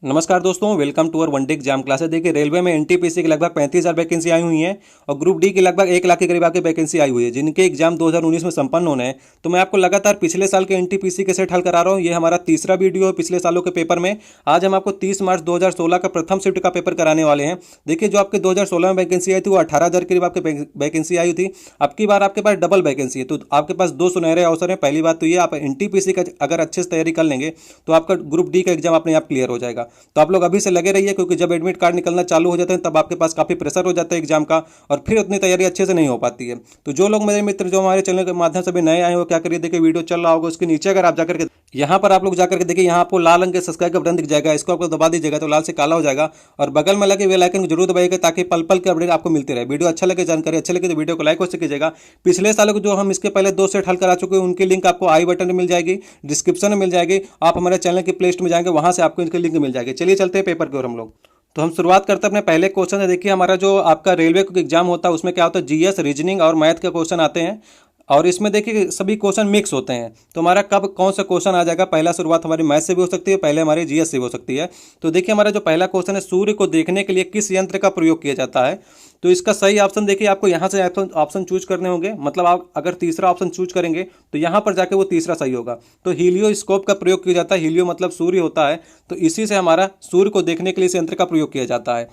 नमस्कार दोस्तों, welcome to our one day exam classes. देखिए, रेलवे में एनटीपीसी की लगभग 35,000 वैकेंसी आई हुई हैं और ग्रुप डी की लगभग 1 लाख के करीब आपकी वैकेंसी आई हुई है, जिनके एग्जाम 2019 में संपन्न होने हैं। तो मैं आपको लगातार पिछले साल के एनटीपीसी के सेट हल करा रहा हूँ। ये हमारा तीसरा वीडियो है पिछले सालों के पेपर में। आज हम आपको 30 मार्च 2016 का प्रथम शिफ्ट का पेपर कराने वाले हैं। देखिए, जो आपके 2016 में वैकेंसी आई थी वो 18,000 के करीब आपकी वैकेंसी आई थी। अब की बार आपके पास डबल वैकेंसी है, तो आपके पास दो सुनहरे अवसर हैं। पहली बात तो ये, आप एनटीपीसी का अगर अच्छे से तैयारी कर लेंगे तो आपका ग्रुप डी का एग्जाम अपने आप क्लियर हो जाएगा। तो आप लोग अभी से लगे रहिए, क्योंकि जब एडमिट कार्ड निकलना चालू हो जाते हैं तब आपके पास काफ़ी प्रेशर हो जाता है एग्जाम का, और फिर उतनी तैयारी अच्छे से नहीं हो पाती है। तो जो लोग मेरे मित्र जो हमारे चैनल के माध्यम से भी नए आए हो, क्या करिए, देखिए वीडियो चल रहा होगा, उसके नीचे अगर आप जाकर के यहाँ पर आप लोग जाकर के देखिए, यहाँ आपको लाल रंग के सब्सक्राइब का बटन दिख जाएगा, इसको आपको दबा दीजिएगा तो लाल से काला हो जाएगा, और बगल में लगे बेल आइकन को जरूर दबाइएगा ताकि पल पल के अपडेट आपको मिलते रहे। वीडियो अच्छा लगे, जानकारी अच्छी लगे तो वीडियो को लाइक हो कीजिएगा। पिछले सालों को जो हम इसके पहले 2 सेट हल करा चुके हैं, उनकी लिंक आपको आई बटन में मिल जाएगी, डिस्क्रिप्शन में मिल जाएगी। आप हमारे चैनल की प्ले लिस्ट में जाएंगे, वहाँ से आपको इनकी लिंक मिल जाएगी। चलिए चलते हैं पेपर की ओर हम लोग। तो हम शुरुआत करते हैं अपने पहले क्वेश्चन से। देखिए, हमारा जो आपका रेलवे का एग्जाम होता है उसमें क्या होता है, जीएस, रीजनिंग और मैथ के क्वेश्चन आते हैं, और इसमें देखिए सभी क्वेश्चन मिक्स होते हैं। तो हमारा कब कौन सा क्वेश्चन आ जाएगा, पहला शुरुआत हमारी मैथ से भी हो सकती है, पहले हमारी जीएस से भी हो सकती है। तो देखिए, हमारा जो पहला क्वेश्चन है, सूर्य को देखने के लिए किस यंत्र का प्रयोग किया जाता है। तो इसका सही ऑप्शन देखिए, आपको यहाँ से ऑप्शन चूज करने होंगे। मतलब आप अगर तीसरा ऑप्शन चूज करेंगे तो यहाँ पर जाके वो तीसरा सही होगा। तो हीलियोस्कोप का प्रयोग किया जाता है। हीलियो मतलब सूर्य होता है, तो इसी से हमारा सूर्य को देखने के लिए इस यंत्र का प्रयोग किया जाता है।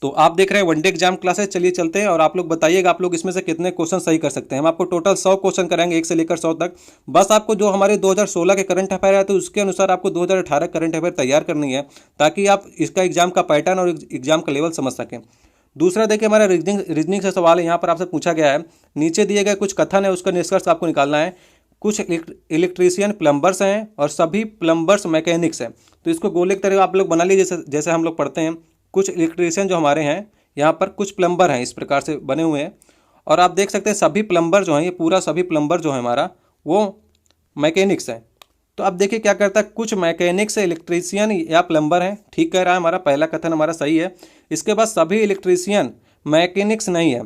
तो आप देख रहे हैं वनडे एग्जाम क्लासेस। चलिए चलते हैं और आप लोग बताइएगा आप लोग इसमें से कितने क्वेश्चन सही कर सकते हैं। हम आपको टोटल 100 क्वेश्चन कराएंगे, 1 से लेकर 100 तक। बस आपको जो हमारे 2016 के करंट अफेयर है तो उसके अनुसार आपको 2018 करंट अफेयर तैयार करनी है, ताकि आप इसका एग्जाम का पैटर्न और एग्जाम का लेवल समझ सकें। दूसरा देखिए, हमारा रीजनिंग से सवाल है, यहाँ पर आपसे पूछा गया है, नीचे दिए गए कुछ कथन है उसका निष्कर्ष आपको निकालना है। कुछ इलेक्ट्रीशियन प्लम्बर्स हैं और सभी प्लम्बर्स मैकेनिक्स हैं। तो इसको गोले की तरह आप लोग बना लीजिए, जैसे हम लोग पढ़ते हैं। कुछ इलेक्ट्रीशियन जो हमारे हैं, यहाँ पर कुछ प्लम्बर हैं, इस प्रकार से बने हुए हैं। और आप देख सकते हैं सभी प्लम्बर जो हैं, ये पूरा सभी प्लम्बर जो है हमारा वो मैकेनिक्स हैं। तो अब देखिए क्या करता है, कुछ मैकेनिक्स इलेक्ट्रीशियन या प्लम्बर हैं, ठीक कह रहा है, हमारा पहला कथन हमारा सही है। इसके बाद सभी इलेक्ट्रीशियन मैकेनिक्स नहीं है,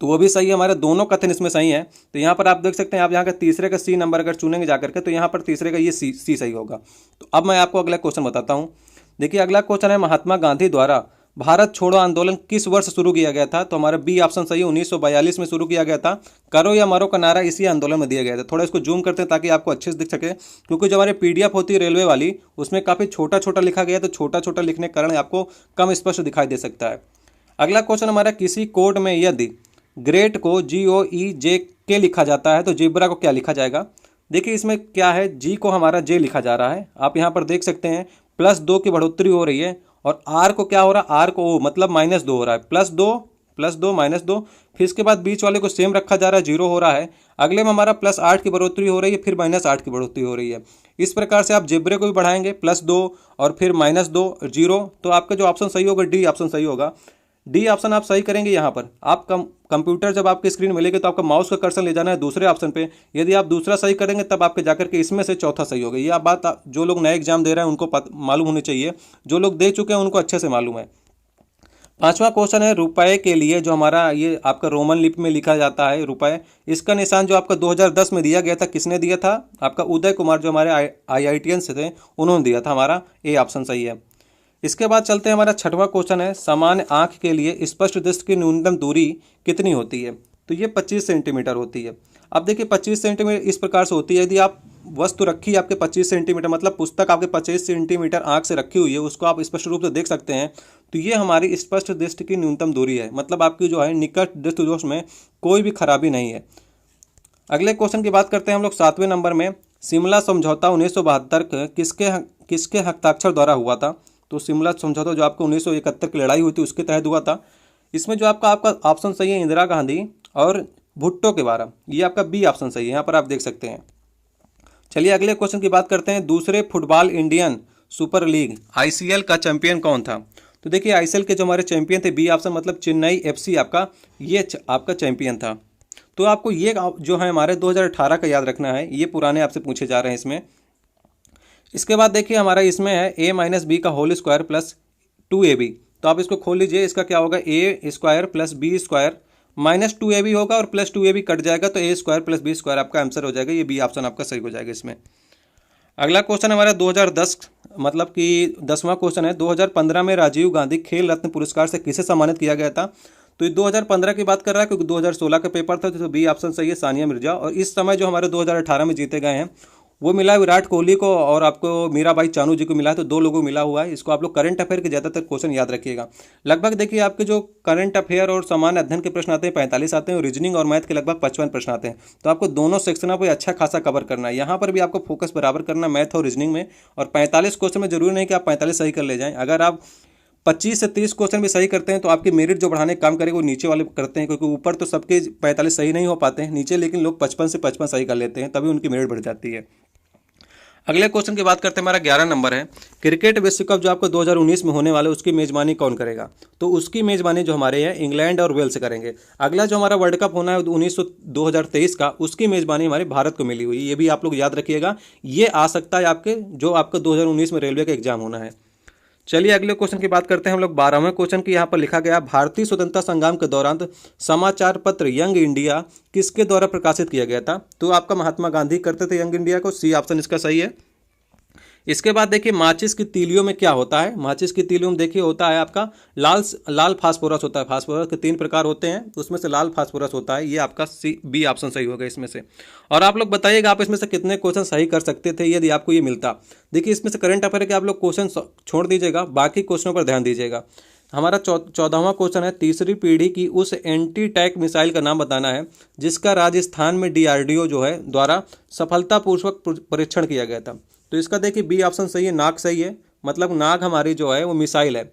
तो वो भी सही है, हमारे दोनों कथन इसमें सही हैं। तो यहाँ पर आप देख सकते हैं, आप यहाँ का तीसरे का सी नंबर अगर चुनेंगे जाकर के, तो यहाँ पर तीसरे का ये सी सही होगा। तो अब मैं आपको अगला क्वेश्चन बताता हूँ। देखिए, अगला क्वेश्चन है, महात्मा गांधी द्वारा भारत छोड़ो आंदोलन किस वर्ष शुरू किया गया था। तो हमारा बी ऑप्शन सही है, 1942 में शुरू किया गया था। करो या मरो का नारा इसी आंदोलन में दिया गया था। थोड़ा इसको जूम करते हैं ताकि आपको अच्छे से दिख सके, क्योंकि जो हमारे पीडीएफ होती है रेलवे वाली, उसमें काफ़ी छोटा छोटा लिखा गया है, तो छोटा छोटा लिखने के कारण आपको कम स्पष्ट दिखाई दे सकता है। अगला क्वेश्चन हमारा, किसी कोड में यदि ग्रेट को GOEJ लिखा जाता है तो जिब्रा को क्या लिखा जाएगा। देखिए, इसमें क्या है, जी को हमारा जे लिखा जा रहा है, आप यहाँ पर देख सकते हैं +2 की बढ़ोतरी हो रही है, और आर को क्या हो रहा है, आर को ओ मतलब -2 हो रहा है, +2 -2 फिर इसके बाद बीच वाले को सेम रखा जा रहा है, 0 हो रहा है। अगले में हमारा +8 की बढ़ोतरी हो रही है, फिर -8 की बढ़ोतरी हो रही है। इस प्रकार से आप जिब्रे को भी बढ़ाएंगे, +2 और फिर -2 0। तो आपका जो ऑप्शन सही होगा, डी ऑप्शन सही होगा। डी ऑप्शन आप सही करेंगे। यहाँ पर आप कंप्यूटर जब आपकी स्क्रीन मिलेगी तो आपका माउस का कर्सर ले जाना है दूसरे ऑप्शन पे। यदि आप दूसरा सही करेंगे तब आपके जाकर के इसमें से चौथा सही होगा। ये बात जो लोग नए एग्जाम दे रहे हैं उनको मालूम होनी चाहिए, जो लोग दे चुके हैं उनको अच्छे से मालूम है। पांचवा क्वेश्चन है, रुपए के लिए जो हमारा ये आपका रोमन लिपि में लिखा जाता है रुपए, इसका निशान जो आपका 2010 में दिया गया था, किसने दिया था, आपका उदय कुमार जो हमारे IITian से थे, उन्होंने दिया था। हमारा ए ऑप्शन सही है। इसके बाद चलते हैं, हमारा छठवां क्वेश्चन है, सामान्य आंख के लिए स्पष्ट दृष्टि की न्यूनतम दूरी कितनी होती है। तो ये 25 सेंटीमीटर होती है। अब देखिए, 25 सेंटीमीटर इस प्रकार से होती है, यदि आप वस्तु रखी है आपके 25 सेंटीमीटर, मतलब पुस्तक आपके 25 सेंटीमीटर आंख से रखी हुई है, उसको आप स्पष्ट रूप से देख सकते हैं, तो ये हमारी स्पष्ट दृष्टि की न्यूनतम दूरी है। मतलब आपकी जो है निकट दृष्टि दोष में कोई भी खराबी नहीं है। अगले क्वेश्चन की बात करते हैं हम लोग 7वें नंबर में, शिमला समझौता 1972 किसके हस्ताक्षर द्वारा हुआ था। तो शिमला समझौता जो आपको 1971 की लड़ाई हुई थी उसके तहत हुआ था। इसमें जो आपका ऑप्शन सही है, इंदिरा गांधी और भुट्टो के बारे, ये आपका बी ऑप्शन सही है, यहाँ पर आप देख सकते हैं। चलिए अगले क्वेश्चन की बात करते हैं, दूसरे football Indian super league ICL का चैंपियन कौन था। तो देखिए, ICL के जो हमारे चैंपियन थे, बी ऑप्शन मतलब चेन्नई FC आपका, ये आपका चैंपियन था। तो आपको ये जो है हमारे 2018 का याद रखना है, ये पुराने आपसे पूछे जा रहे हैं इसमें। इसके बाद देखिए, हमारा इसमें है A-B का होल स्क्वायर प्लस 2AB। तो आप इसको खोल लीजिए, इसका क्या होगा, A² प्लस B² -2AB होगा और +2AB कट जाएगा, तो A² प्लस B² आपका आंसर हो जाएगा। ये बी ऑप्शन आपका सही हो जाएगा इसमें। अगला क्वेश्चन हमारा 2010 मतलब कि 10वां क्वेश्चन है, 2015 में राजीव गांधी खेल रत्न पुरस्कार से किसे सम्मानित किया गया था? तो ये 2015 की बात कर रहा है क्योंकि 2016 का पेपर था, तो बी ऑप्शन सही है, सानिया मिर्जा। और इस समय जो हमारे 2018 में जीते गए हैं वो मिला है विराट कोहली को और आपको मीराबाई चानू जी को मिला है, तो दो लोगों को मिला हुआ है। इसको आप लोग करंट अफेयर के ज़्यादातर क्वेश्चन याद रखिएगा। लगभग देखिए आपके जो करंट अफेयर और सामान्य अध्ययन के प्रश्न आते हैं 45 आते हैं, और रीजनिंग और मैथ के लगभग 55 प्रश्न आते हैं। तो आपको दोनों सेक्शनों पर अच्छा खासा कवर करना है। यहाँ पर भी आपको फोकस बराबर करना है मैथ और रीजनिंग में। और 45 क्वेश्चन में जरूरी नहीं कि आप 45 सही कर ले जाएं। अगर आप 25 से 30 क्वेश्चन भी सही करते हैं तो आपकी मेरिट जो बढ़ाने का काम करेगा वो नीचे वाले करते हैं, क्योंकि ऊपर तो सबके 45 सही नहीं हो पाते हैं नीचे, लेकिन लोग 55 से 55 सही कर लेते हैं, तभी उनकी मेरिट बढ़ जाती है। अगले क्वेश्चन की बात करते हैं, हमारा 11 नंबर है, क्रिकेट विश्व कप जो आपको 2019 में होने वाला है उसकी मेजबानी कौन करेगा? तो उसकी मेजबानी जो हमारे हैं इंग्लैंड और वेल्स करेंगे। अगला जो हमारा वर्ल्ड कप होना है 2023 का, उसकी मेजबानी हमारे भारत को मिली हुई है। ये भी आप लोग याद रखिएगा, ये आ सकता है आपके जो आपका 2019 में रेलवे का एग्जाम होना है। चलिए अगले क्वेश्चन की बात करते हैं हम लोग। 12वें क्वेश्चन की यहाँ पर लिखा गया, भारतीय स्वतंत्रता संग्राम के दौरान समाचार पत्र यंग इंडिया किसके द्वारा प्रकाशित किया गया था? तो आपका महात्मा गांधी करते थे यंग इंडिया को, सी ऑप्शन इसका सही है। इसके बाद देखिए माचिस की तीलियों में क्या होता है? माचिस की तीलियों में देखिए होता है आपका लाल फास्फोरस होता है। फास्फोरस के 3 प्रकार होते हैं, उसमें से लाल फास्फोरस होता है। ये आपका सी बी ऑप्शन सही होगा इसमें से। और आप लोग बताइएगा आप इसमें से कितने क्वेश्चन सही कर सकते थे यदि आपको ये मिलता। देखिए इसमें से करंट अफेयर के आप लोग क्वेश्चन छोड़ दीजिएगा, बाकी क्वेश्चनों पर ध्यान दीजिएगा। हमारा 14वां क्वेश्चन है, तीसरी पीढ़ी की उस एंटी टैंक मिसाइल का नाम बताना है जिसका राजस्थान में डीआरडीओ जो है द्वारा सफलतापूर्वक परीक्षण किया गया था। तो इसका देखिए बी ऑप्शन सही है, नाग सही है। मतलब नाग हमारी जो है वो मिसाइल है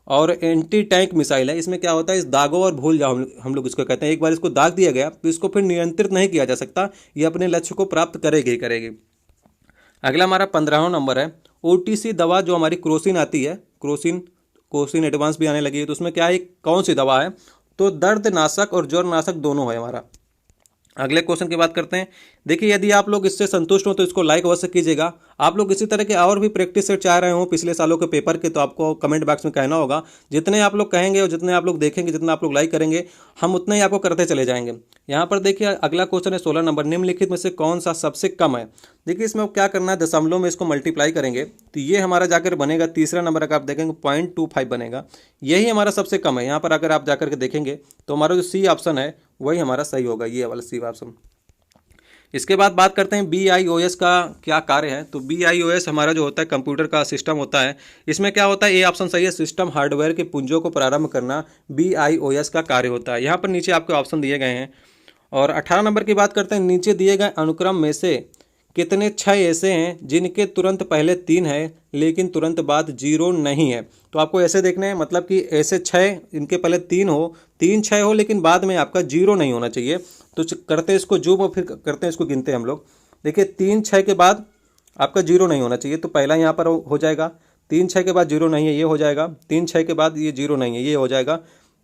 और एंटी टैंक मिसाइल है। इसमें क्या होता है, इस दागो और भूल जाओ हम लोग इसको कहते हैं। एक बार इसको दाग दिया गया तो इसको फिर नियंत्रित नहीं किया जा सकता, ये अपने लक्ष्य को प्राप्त करेगी ही करेगी। अगला हमारा 15वां नंबर है, ओटीसी दवा जो हमारी क्रोसिन आती है, क्रोसिन एडवांस भी आने लगी है, तो उसमें क्या है, कौन सी दवा है? तो दर्दनाशक और ज्वरनाशक दोनों है हमारा। अगले क्वेश्चन की बात करते हैं। देखिए यदि आप लोग इससे संतुष्ट हो तो इसको लाइक अवश्य कीजिएगा। आप लोग इसी तरह के और भी प्रैक्टिस सेट चाह रहे हो पिछले सालों के पेपर के, तो आपको कमेंट बॉक्स में कहना होगा। जितने आप लोग कहेंगे और जितने आप लोग देखेंगे, जितना आप लोग लाइक करेंगे, हम उतना ही आपको करते चले जाएंगे। यहाँ पर देखिए अगला क्वेश्चन है 16 नंबर, निम्नलिखित में से कौन सा सबसे कम है? देखिए इसमें क्या करना है, दशमलव में इसको मल्टीप्लाई करेंगे तो ये हमारा जाकर बनेगा तीसरा नंबर। अगर आप देखेंगे 0.25 बनेगा, यही हमारा सबसे कम है। यहाँ पर अगर आप जाकर के देखेंगे तो हमारा जो सी ऑप्शन है वही हमारा सही होगा, ये वाला सी ऑप्शन। इसके बाद बात करते हैं BIOS का क्या कार्य है। तो BIOS हमारा जो होता है कंप्यूटर का सिस्टम होता है। इसमें क्या होता है, ए ऑप्शन सही है, सिस्टम हार्डवेयर के पुंजों को प्रारंभ करना BIOS का कार्य होता है। यहाँ पर नीचे आपके ऑप्शन दिए गए हैं। और 18 नंबर की बात करते हैं, नीचे दिए गए अनुक्रम में से कितने 6 ऐसे हैं जिनके तुरंत पहले 3 है लेकिन तुरंत बाद 0 नहीं है? तो आपको ऐसे देखना है, मतलब कि ऐसे 6 इनके पहले 3 हो, 3 6 हो लेकिन बाद में आपका 0 नहीं होना चाहिए। तो करते हैं इसको जूम और फिर करते हैं इसको गिनते हैं हम लोग। देखिए 3 6 के बाद आपका 0 नहीं होना चाहिए, तो पहला यहाँ पर हो जाएगा। 3 6 के बाद 0 नहीं है, ये हो जाएगा। 3 6 के बाद ये 0 नहीं है, ये हो जाएगा।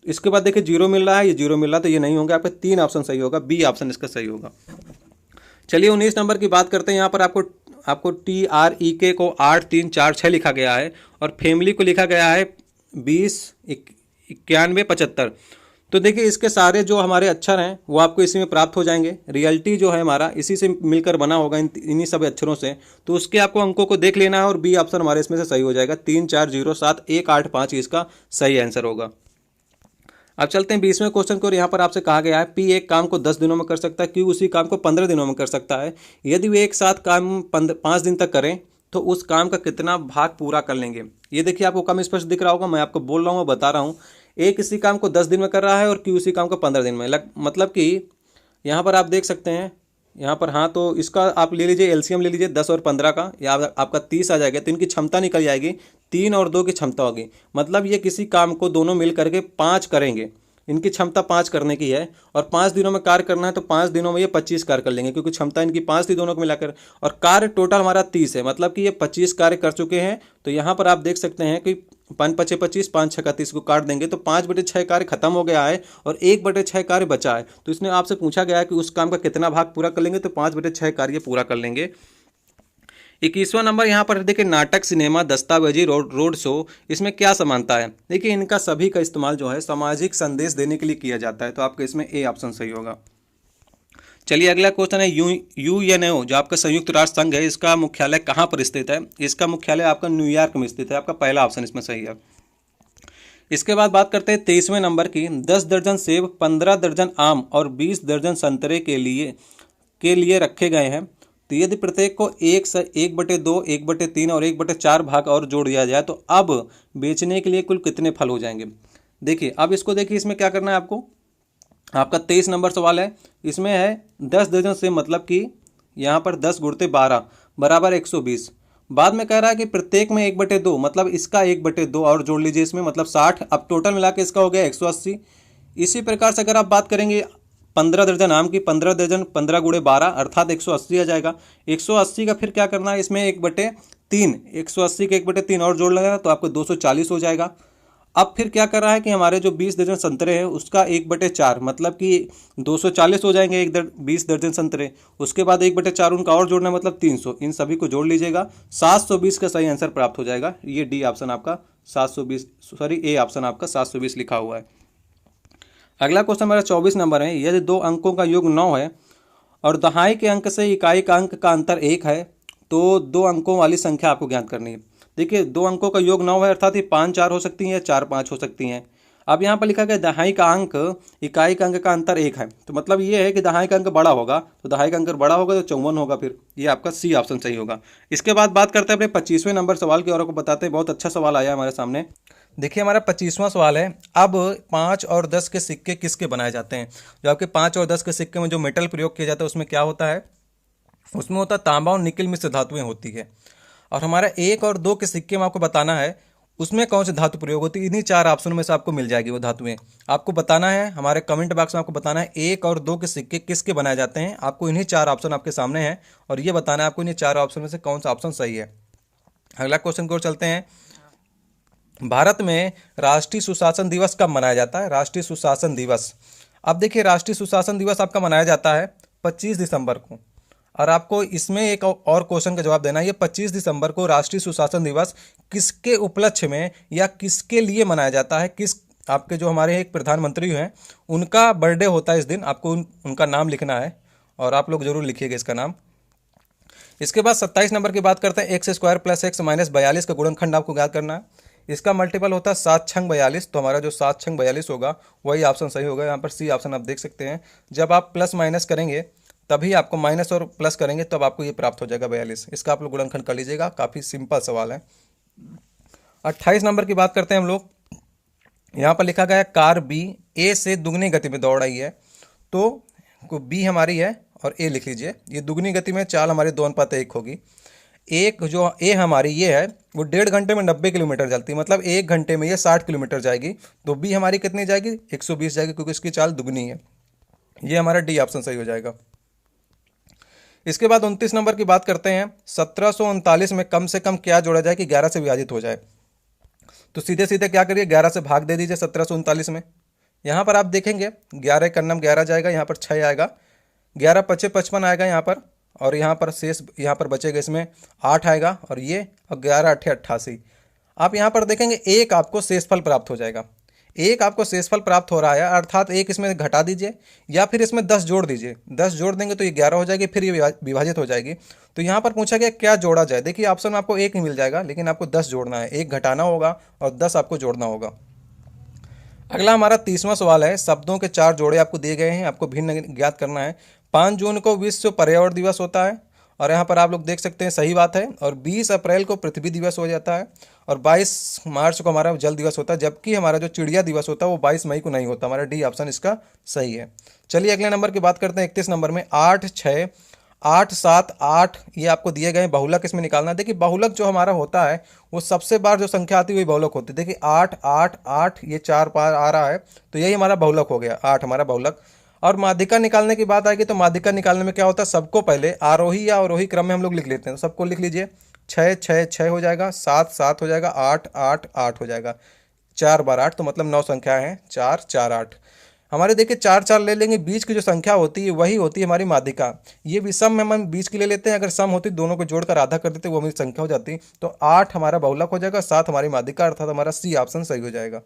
इसके बाद देखिए 0 मिल रहा है, ये 0 मिल रहा है, तो ये नहीं होंगे। आपका 3 ऑप्शन सही होगा, बी ऑप्शन इसका सही होगा। चलिए 19 नंबर की बात करते हैं। यहाँ पर आपको TREK को 8 3 4 6 लिखा गया है और फैमिली को लिखा गया है 20 91 75। तो देखिए इसके सारे जो हमारे अक्षर हैं वो आपको इसी में प्राप्त हो जाएंगे। रियलिटी जो है हमारा इसी से मिलकर बना होगा, इन्हीं सब अक्षरों से। तो उसके आपको अंकों को देख लेना है और बी ऑप्शन हमारे इसमें से सही हो जाएगा। 3 4 0 7 1 8 5 इसका सही आंसर होगा। अब चलते हैं 20वें क्वेश्चन को। और यहाँ पर आपसे कहा गया है P एक काम को 10 दिनों में कर सकता है, Q उसी काम को 15 दिनों में कर सकता है। यदि वे एक साथ काम 5 दिन तक करें तो उस काम का कितना भाग पूरा कर लेंगे? ये देखिए आपको कम स्पष्ट दिख रहा होगा, मैं आपको बोल रहा हूँ, बता रहा हूँ। एक इसी काम को 10 दिन में कर रहा है और Q उसी काम को 15 दिन में। मतलब कि यहाँ पर आप देख सकते हैं, यहाँ पर हाँ, तो इसका आप ले लीजिए एलसीएम ले लीजिए 10 और 15 का, या आपका 30 आ जाएगा। तो इनकी क्षमता निकल जाएगी, 3 और 2 की क्षमता होगी। मतलब ये किसी काम को दोनों मिल करके 5 करेंगे। इनकी क्षमता 5 करने की है और 5 दिनों में कार्य करना है, तो 5 दिनों में ये 25 कार्य कर लेंगे, क्योंकि क्षमता इनकी 5 थी दोनों को मिलाकर। और कार्य टोटल हमारा 30 है, मतलब कि ये 25 कार्य कर चुके हैं। तो यहाँ पर आप देख सकते हैं कि 5 5 25 5 6 30 को काट देंगे तो 5/6 कार्य खत्म हो गया है और 1/6 कार्य बचा है। तो इसने आपसे पूछा गया है कि उस काम का कितना भाग पूरा कर लेंगे, तो 5/6 कार्य पूरा कर लेंगे। 21वां नंबर यहाँ पर देखिए, नाटक, सिनेमा, दस्तावेजी, रोड शो, इसमें क्या समानता है? देखिए इनका सभी का इस्तेमाल जो है सामाजिक संदेश देने के लिए किया जाता है। तो आपके इसमें ए ऑप्शन सही होगा। चलिए अगला क्वेश्चन है, यूएनओ जो आपका संयुक्त राष्ट्र संघ है, इसका मुख्यालय कहाँ पर स्थित है? इसका मुख्यालय आपका न्यूयॉर्क में स्थित है। आपका पहला ऑप्शन इसमें सही है। इसके बाद बात करते हैं 23वें नंबर की। 10 दर्जन सेब, 15 दर्जन आम और 20 दर्जन संतरे के लिए रखे गए हैं। तो यदि प्रत्येक को 1/2, 1/3 और 1/4 भाग और जोड़ दिया जाए तो अब बेचने के लिए कुल कितने फल हो जाएंगे? देखिए अब इसको देखिए, इसमें क्या करना है आपको। आपका 23 नंबर सवाल है, इसमें है 10 दर्जन से, मतलब कि यहाँ पर 10 गुणते 12 बराबर 120। बाद में कह रहा है कि प्रत्येक में 1/2, मतलब इसका 1/2 और जोड़ लीजिए इसमें, मतलब 60। अब टोटल मिला के इसका हो गया 180। इसी प्रकार से अगर आप बात करेंगे 15 दर्जन आम की, 15 दर्जन 15 गुणे 12 अर्थात 180 आ जाएगा। 180 का फिर क्या करना है, इसमें 1/3, 180 के 1/3 और जोड़ लगेगा तो आपको 240 हो जाएगा। अब फिर क्या कर रहा है कि हमारे जो 20 दर्जन संतरे हैं उसका 1/4, मतलब कि 240 हो जाएंगे 20 दर्जन संतरे। उसके बाद 1/4 उनका और जोड़ना, मतलब 300। इन सभी को जोड़ लीजिएगा, 720 का सही आंसर प्राप्त हो जाएगा। ये डी ऑप्शन आपका 720, सॉरी ए ऑप्शन आपका 720 लिखा हुआ है। अगला क्वेश्चन मेरा 24 नंबर है। यदि दो अंकों का योग 9 है और दहाई के अंक से इकाई का अंक का अंतर 1 है तो दो अंकों वाली संख्या आपको ज्ञात करनी है। देखिए दो अंकों का योग 9 है, अर्थात ये 5 4 हो सकती हैं या 4 5 हो सकती हैं। अब यहाँ पर लिखा गया दहाई का अंक इकाई का अंक का अंतर 1 है, तो मतलब ये है कि दहाई का अंक बड़ा होगा, तो दहाई का अंक बड़ा होगा तो 54 होगा। फिर ये आपका सी ऑप्शन सही होगा। इसके बाद बात करते हैं अपने 25वें नंबर सवाल की, और आपको बताते हैं बहुत अच्छा सवाल आया हमारे सामने। देखिए हमारा 25वां सवाल है, अब 5 और 10 के सिक्के किसके बनाए जाते हैं? जो आपके 5 और 10 के सिक्के में जो मेटल प्रयोग किया जाता है उसमें क्या होता है, उसमें होता है तांबा और निकिल मिश्र धातुएं होती है। और हमारा 1 और 2 के सिक्के में आपको बताना है उसमें कौन सी धातु प्रयोग होती है। इन्हीं 4 ऑप्शनों में से आपको मिल जाएगी वो धातुएं। आपको बताना है, हमारे कमेंट बॉक्स में आपको बताना है 1 और 2 के सिक्के किसके बनाए जाते हैं। आपको इन्हीं 4 ऑप्शन आपके सामने हैं और ये बताना है आपको इन्हीं 4 ऑप्शन में से कौन सा ऑप्शन सही है। अगला क्वेश्चन की ओर चलते हैं। भारत में राष्ट्रीय सुशासन दिवस कब मनाया जाता है? राष्ट्रीय सुशासन दिवस, अब देखिए राष्ट्रीय सुशासन दिवस आपका मनाया जाता है 25 दिसंबर को। और आपको इसमें एक और क्वेश्चन का जवाब देना है, ये 25 दिसंबर को राष्ट्रीय सुशासन दिवस किसके उपलक्ष्य में या किसके लिए मनाया जाता है? किस आपके जो हमारे एक प्रधानमंत्री हैं उनका बर्थडे होता है इस दिन। आपको उनका नाम लिखना है और आप लोग जरूर लिखिएगा इसका नाम। इसके बाद 27 नंबर की बात करते हैं। x² + x - 42 का गुणनखंड आपको ज्ञात करना है। इसका मल्टीपल होता है 7 छंग 42, तो हमारा जो 7 छंग 42 होगा वही ऑप्शन सही होगा। यहाँ पर सी ऑप्शन आप देख सकते हैं। जब आप प्लस माइनस करेंगे तभी आपको माइनस और प्लस करेंगे तब आपको ये प्राप्त हो जाएगा 42। इसका आप लोग गुणनखंड कर लीजिएगा, काफ़ी सिंपल सवाल है। 28 नंबर की बात करते हैं हम लोग। यहाँ पर लिखा गया है कार बी ए से दुगनी गति में दौड़ रही है, तो बी हमारी है और ए लिख लीजिए। ये दुगनी गति में चाल हमारी 2:1 होगी। एक जो ए हमारी ये है वो 1.5 घंटे में 90 किलोमीटर चलती है, मतलब 1 घंटे में ये 60 किलोमीटर जाएगी। तो बी हमारी कितनी जाएगी? 120 जाएगी, क्योंकि इसकी चाल दुगनी है। ये हमारा डी ऑप्शन सही हो जाएगा। इसके बाद 29 नंबर की बात करते हैं। 1739 में कम से कम क्या जोड़ा जाए कि 11 से विभाजित हो जाए? तो सीधे सीधे क्या करिए, 11 से भाग दे दीजिए 1739 में। यहाँ पर आप देखेंगे 11 का नम 11 जाएगा, यहाँ पर 6 आएगा, 11 पचे 55 आएगा यहाँ पर, और यहाँ पर शेष यहाँ पर बचेगा इसमें 8 आएगा, और ये और 11 8 88। आप यहाँ पर देखेंगे एक आपको शेषफल प्राप्त हो जाएगा। एक आपको शेषफल प्राप्त हो रहा है, अर्थात एक इसमें घटा दीजिए या फिर इसमें 10 जोड़ दीजिए। 10 जोड़ देंगे तो ये 11 हो जाएगी, फिर ये विभाजित हो जाएगी। तो यहाँ पर पूछा गया क्या जोड़ा जाए। देखिए ऑप्शन में आपको एक ही मिल जाएगा, लेकिन आपको 10 जोड़ना है, एक घटाना होगा और 10 आपको जोड़ना होगा। अगला हमारा 30वां सवाल है। शब्दों के 4 जोड़े आपको दिए गए हैं, आपको भिन्न ज्ञात करना है। 5 जून को विश्व पर्यावरण दिवस होता है, और यहाँ पर आप लोग देख सकते हैं सही बात है। और 20 अप्रैल को पृथ्वी दिवस हो जाता है, और 22 मार्च को हमारा जल दिवस होता है। जबकि हमारा जो चिड़िया दिवस होता है वो 22 मई को नहीं होता। हमारा डी ऑप्शन इसका सही है। चलिए अगले नंबर की बात करते हैं। 31 नंबर में 8 6 8 7 8 ये आपको दिए गए। बहुलक इसमें निकालना है। देखिए बहुलक जो हमारा होता है वो सबसे बार जो संख्या आती है वही बहुलक होती है। देखिए 8 8 8 ये 4 पार आ रहा है, तो यही हमारा बहुलक हो गया, 8 हमारा बहुलक। और माध्यिका निकालने की बात आएगी तो माध्यिका निकालने में क्या होता है, सबको पहले आरोही या अवरोही क्रम में हम लोग लिख लेते हैं। तो सबको लिख लीजिए। 6 6 6 हो जाएगा, 7 7 हो जाएगा, 8 8 8 हो जाएगा, 4 बार 8, तो मतलब 9 संख्याएं हैं, 4 4 8 हमारे। देखिए 4 4 ले लेंगे, बीच की जो संख्या होती है वही होती है हमारी माध्यिका। ये विषम में हम बीच की ले लेते हैं, अगर सम होती दोनों को जोड़कर आधा कर देते वो हमारी संख्या हो जाती। तो 8 हमारा बहुलक हो जाएगा, 7 हमारी माध्यिका, अर्थात हमारा सी ऑप्शन सही हो जाएगा।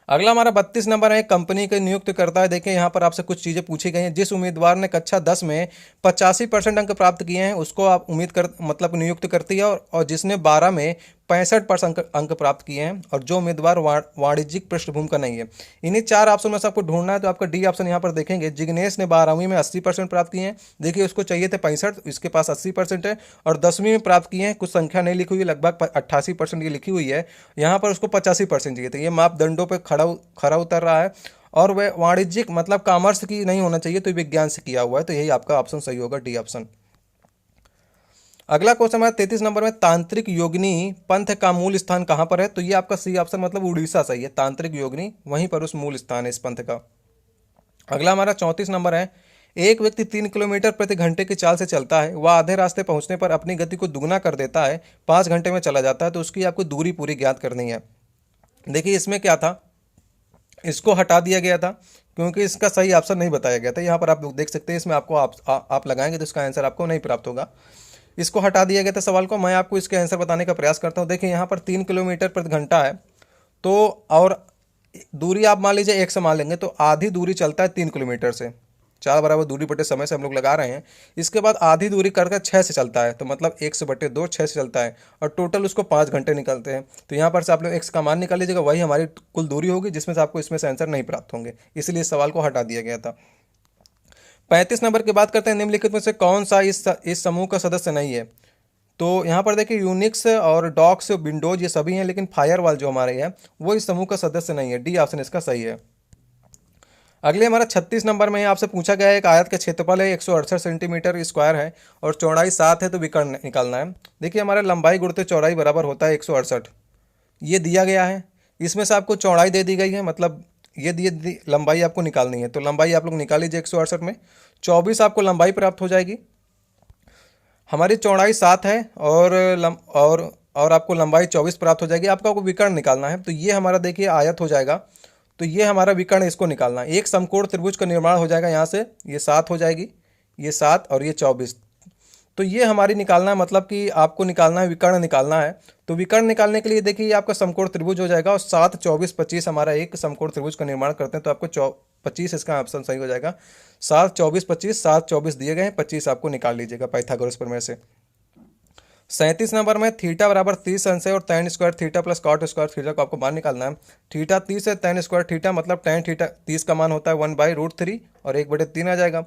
अगला हमारा 32 नंबर है, कंपनी के नियुक्त करता है। देखिए यहाँ पर आपसे कुछ चीज़ें पूछी गई हैं। जिस उम्मीदवार ने कक्षा 10 में 85% अंक प्राप्त किए हैं उसको आप उम्मीद कर मतलब नियुक्त करती है, और जिसने 12 में 65% अंक प्राप्त किए हैं, और जो उम्मीदवार वाणिज्यिक पृष्ठभूमि का नहीं है। इन्हीं 4 ऑप्शन में से आपको ढूंढना है, तो आपका डी ऑप्शन यहाँ पर देखेंगे। जिग्नेश ने 12वीं में 80% प्राप्त किए हैं। देखिए उसको चाहिए थे 65, इसके पास 80% है। और 10वीं में प्राप्त किए हैं, कुछ संख्या नहीं लिखी हुई, लगभग 88% ये लिखी हुई है। यहाँ पर उसको 85% चाहिए थे। ये मापदंडों पर खरा उतर रहा है, और वह वाणिज्यिक मतलब कॉमर्स की नहीं होना चाहिए, तो विज्ञान से किया हुआ है। तो यही आपका ऑप्शन सही होगा, डी ऑप्शन। अगला क्वेश्चन है 33 नंबर में, तांत्रिक योगिनी पंथ का मूल स्थान कहाँ पर है? तो ये आपका सी ऑप्शन मतलब उड़ीसा सही है। तांत्रिक योगिनी वहीं पर उस मूल स्थान है इस पंथ का। अगला हमारा 34 नंबर है, एक व्यक्ति 3 किलोमीटर प्रति घंटे की चाल से चलता है, वह आधे रास्ते पहुंचने पर अपनी गति को दुगना कर देता है, 5 घंटे में चला जाता है, तो उसकी आपको दूरी पूरी ज्ञात करनी है। देखिए इसमें क्या था, इसको हटा दिया गया था क्योंकि इसका सही ऑप्शन नहीं बताया गया था। यहाँ पर आप देख सकते हैं, इसमें आपको आप लगाएंगे तो इसका आंसर आपको नहीं प्राप्त होगा। इसको हटा दिया गया था सवाल को। मैं आपको इसके आंसर बताने का प्रयास करता हूँ। देखिए यहाँ पर 3 किलोमीटर प्रति घंटा है, तो और दूरी आप मान लीजिए 1 से मान लेंगे, तो आधी दूरी चलता है 3 किलोमीटर से। 4 बराबर दूरी बटे समय से हम लोग लगा रहे हैं। इसके बाद आधी दूरी कर 6 से चलता है, तो मतलब 1 से बटे 2 6 से चलता है, और टोटल उसको 5 घंटे निकलते हैं। तो यहाँ पर से आप लोग एक्स का मान निकाल लीजिएगा, वही हमारी कुल दूरी होगी, जिसमें से आपको इसमें से आंसर नहीं प्राप्त होंगे, इसलिए इस सवाल को हटा दिया गया था। 35 नंबर की बात करते हैं, निम्नलिखित में से कौन सा इस समूह का सदस्य नहीं है? तो यहाँ पर देखिए यूनिक्स और डॉक्स विंडोज ये सभी हैं, लेकिन फायरवॉल जो हमारे है वो इस समूह का सदस्य नहीं है। डी ऑप्शन इसका सही है। अगले हमारा 36 नंबर में आपसे पूछा गया है, एक आयत का क्षेत्रफल है 168 सेंटीमीटर स्क्वायर है और चौड़ाई 7 है, तो विकर्ण निकालना है। देखिए हमारा लंबाई गुणित चौड़ाई बराबर होता है 168, ये दिया गया है। इसमें से आपको चौड़ाई दे दी गई है, मतलब ये लंबाई आपको निकालनी है, तो लंबाई आप लोग निकाल लीजिए। 168 में 24 आपको लंबाई प्राप्त हो जाएगी। हमारी चौड़ाई 7 है और आपको लंबाई 24 प्राप्त हो जाएगी। आपको विकर्ण निकालना है, तो ये हमारा देखिए आयत हो जाएगा, तो ये हमारा विकर्ण, इसको निकालना है। एक समकोण त्रिभुज का निर्माण हो जाएगा। यहाँ से ये 7 हो जाएगी, ये 7 और ये 24, तो ये हमारी निकालना है, मतलब कि आपको निकालना है, विकर्ण निकालना है। तो विकर्ण निकालने के लिए देखिए आपका समकोण त्रिभुज हो जाएगा, और 7 24 25 हमारा एक समकोण त्रिभुज का निर्माण करते हैं, तो आपको 25 इसका ऑप्शन सही हो जाएगा। 7 24 25, 7 24 दिए गए हैं, 25 आपको निकाल लीजिएगा पाइथागोरस प्रमेय से। 37 नंबर में थीटा बराबर 30 अंश है और tan square theta plus cot square theta को आपको मान निकालना है। थीटा 30 है, tan स्क्वायर थीटा मतलब tan थीटा 30 का मान होता है 1/√3 और 1/3 आ जाएगा।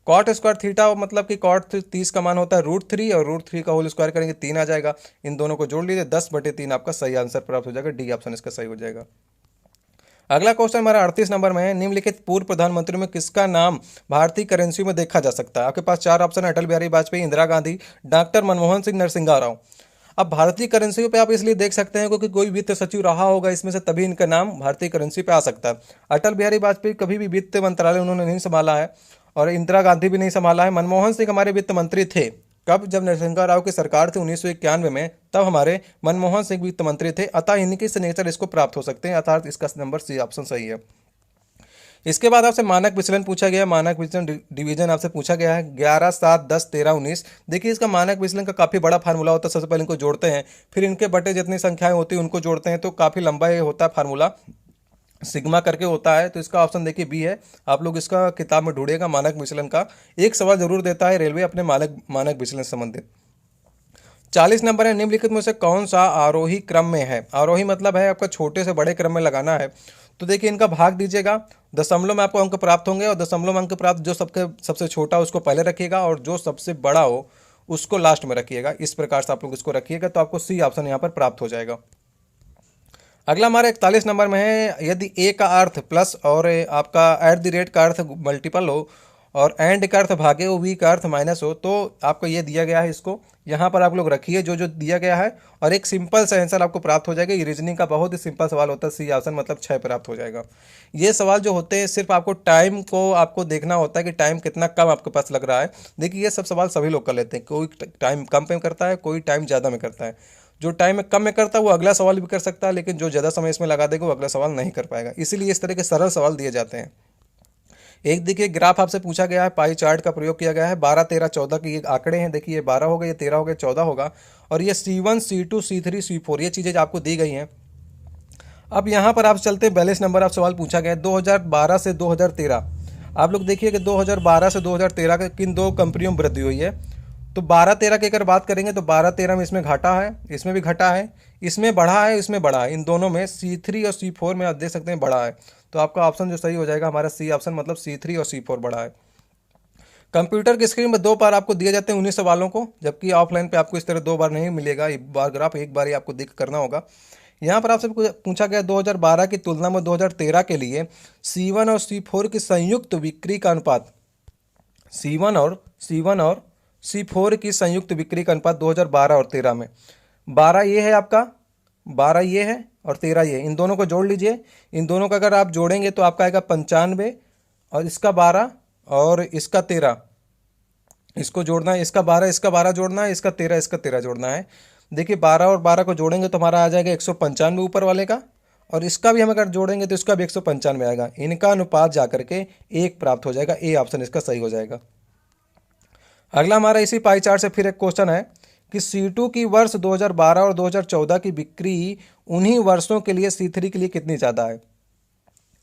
कॉट स्क्वायर थीटा मतलब कि कॉट 30 का मान होता है √3 और √3 का होल स्क्वायर करेंगे 3 आ जाएगा। इन दोनों को जोड़ लीजिए, 10/3 आपका सही आंसर प्राप्त हो जाएगा। डी ऑप्शन इसका सही हो जाएगा। अगला क्वेश्चन हमारा 38 नंबर में है, निम्नलिखित पूर्व प्रधानमंत्री में किसका नाम भारतीय करेंसी में देखा जा सकता है? आपके पास 4 ऑप्शन है, अटल बिहारी वाजपेयी, इंदिरा गांधी, डॉक्टर मनमोहन सिंह, नरसिंहा राव। अब भारतीय करेंसी पे आप इसलिए देख सकते हैं क्योंकि कोई वित्त सचिव रहा होगा इसमें से, तभी इनका नाम भारतीय करेंसी पे आ सकता है। अटल बिहारी वाजपेयी कभी भी वित्त मंत्रालय उन्होंने नहीं संभाला है, और इंदिरा गांधी भी नहीं संभाला है। मनमोहन सिंह हमारे वित्त मंत्री थे, कब? जब नरसिंहा राव की सरकार थी 1991 में, तब हमारे मनमोहन सिंह वित्त मंत्री थे। अतः इनके सिग्नेचर इसको प्राप्त हो सकते हैं, अर्थात इसका नंबर सी ऑप्शन सही है। इसके बाद आपसे मानक विचलन पूछा गया, मानक विचलन डिवीजन आपसे पूछा गया है 11 7 10 13 19। देखिए इसका मानक विचलन का काफ़ी बड़ा फार्मूला होता है। सबसे पहले इनको जोड़ते हैं, फिर इनके बटे जितनी संख्याएं होती हैं उनको जोड़ते हैं, तो काफ़ी लंबा ये होता है फार्मूला, सिग्मा करके होता है। तो इसका ऑप्शन देखिए बी है। आप लोग इसका किताब में ढूंढिएगा मानक विचलन का, एक सवाल जरूर देता है रेलवे अपने मानक विचलन से संबंधित। 40 नंबर है, निम्नलिखित में से कौन सा आरोही क्रम में है? आरोही मतलब है आपका छोटे से बड़े क्रम में लगाना है। तो देखिए इनका भाग दीजिएगा, दशमलव में आपको अंक प्राप्त होंगे, और दशमलव में अंक प्राप्त जो सबसे छोटा हो उसको पहले रखिएगा, और जो सबसे बड़ा हो उसको लास्ट में रखिएगा। इस प्रकार से आप लोग इसको रखिएगा, तो आपको सी ऑप्शन यहाँ पर प्राप्त हो जाएगा। अगला हमारा 41 नंबर में है, यदि ए का अर्थ प्लस और आपका @ का अर्थ मल्टीपल हो और एंड का अर्थ भागे हो, वी का अर्थ माइनस हो, तो आपको ये दिया गया है, इसको यहाँ पर आप लोग रखिए जो जो दिया गया है, और एक सिंपल सा आंसर आपको प्राप्त हो जाएगा। ये रीजनिंग का बहुत ही सिंपल सवाल होता है, सी ऑप्शन मतलब 6 प्राप्त हो जाएगा। ये सवाल जो होते हैं सिर्फ आपको टाइम को आपको देखना होता है कि टाइम कितना कम आपके पास लग रहा है। देखिए ये सब सवाल सभी लोग कर लेते हैं, कोई टाइम कम में करता है, कोई टाइम ज़्यादा में करता है। जो टाइम में कम में करता है वो अगला सवाल भी कर सकता है, लेकिन जो ज़्यादा समय इसमें लगा देगा वो अगला सवाल नहीं कर पाएगा। इसीलिए इस तरह के सरल सवाल दिए जाते हैं। एक देखिए ग्राफ आपसे पूछा गया है, पाई चार्ट का प्रयोग किया गया है। 12 13 14 के ये आंकड़े हैं, देखिए ये 12 हो गए, ये 13 हो गए, 14 होगा, और ये C1 C2 C3 C4 ये चीज़ें आपको दी गई हैं। अब यहाँ पर आप चलते हैं बैलेंस नंबर, आप सवाल पूछा गया है 2012 से 2013। आप लोग देखिए कि 2012 से 2013 का किन दो कंपनियों में वृद्धि हुई है। तो 12-13 की अगर बात करेंगे तो 12-13 में इसमें घटा है, इसमें भी घटा है, इसमें बढ़ा है, इसमें बढ़ा है। इन दोनों में C3 और C4 में आप देख सकते हैं बढ़ा है। तो आपका ऑप्शन जो सही हो जाएगा हमारा सी ऑप्शन, मतलब C3 और C4 बढ़ा है। कंप्यूटर की स्क्रीन में 2 बार आपको दिए जाते हैं 19 सवालों को, जबकि ऑफलाइन पे आपको इस तरह 2 बार नहीं मिलेगा, एक बार ग्राफ एक बार ही आपको देख करना होगा। यहाँ पर आपसे पूछा गया 2012 की तुलना में 2013 के लिए C1 और C4 की संयुक्त बिक्री का अनुपात, C1 और C4 की संयुक्त बिक्री का अनुपात 2012 और 13 में। 12 ये है आपका, 12 ये है और 13 ये, इन दोनों को जोड़ लीजिए। इन दोनों का अगर आप जोड़ेंगे तो आपका आएगा 95, और इसका 12 और इसका 13, इसको जोड़ना है, इसका 12 जोड़ना है, इसका 13 जोड़ना है। देखिए 12 और 12 को जोड़ेंगे तो हमारा आ जाएगा 195 ऊपर वाले का, और इसका भी हम अगर जोड़ेंगे तो इसका भी 195 आएगा। इनका अनुपात जाकर के 1 प्राप्त हो जाएगा। ए ऑप्शन इसका सही हो जाएगा। अगला हमारा इसी पाई चार्ट से फिर एक क्वेश्चन है कि C2 की वर्ष 2012 और 2014 की बिक्री उन्हीं वर्षों के लिए C3 के लिए कितनी ज़्यादा है।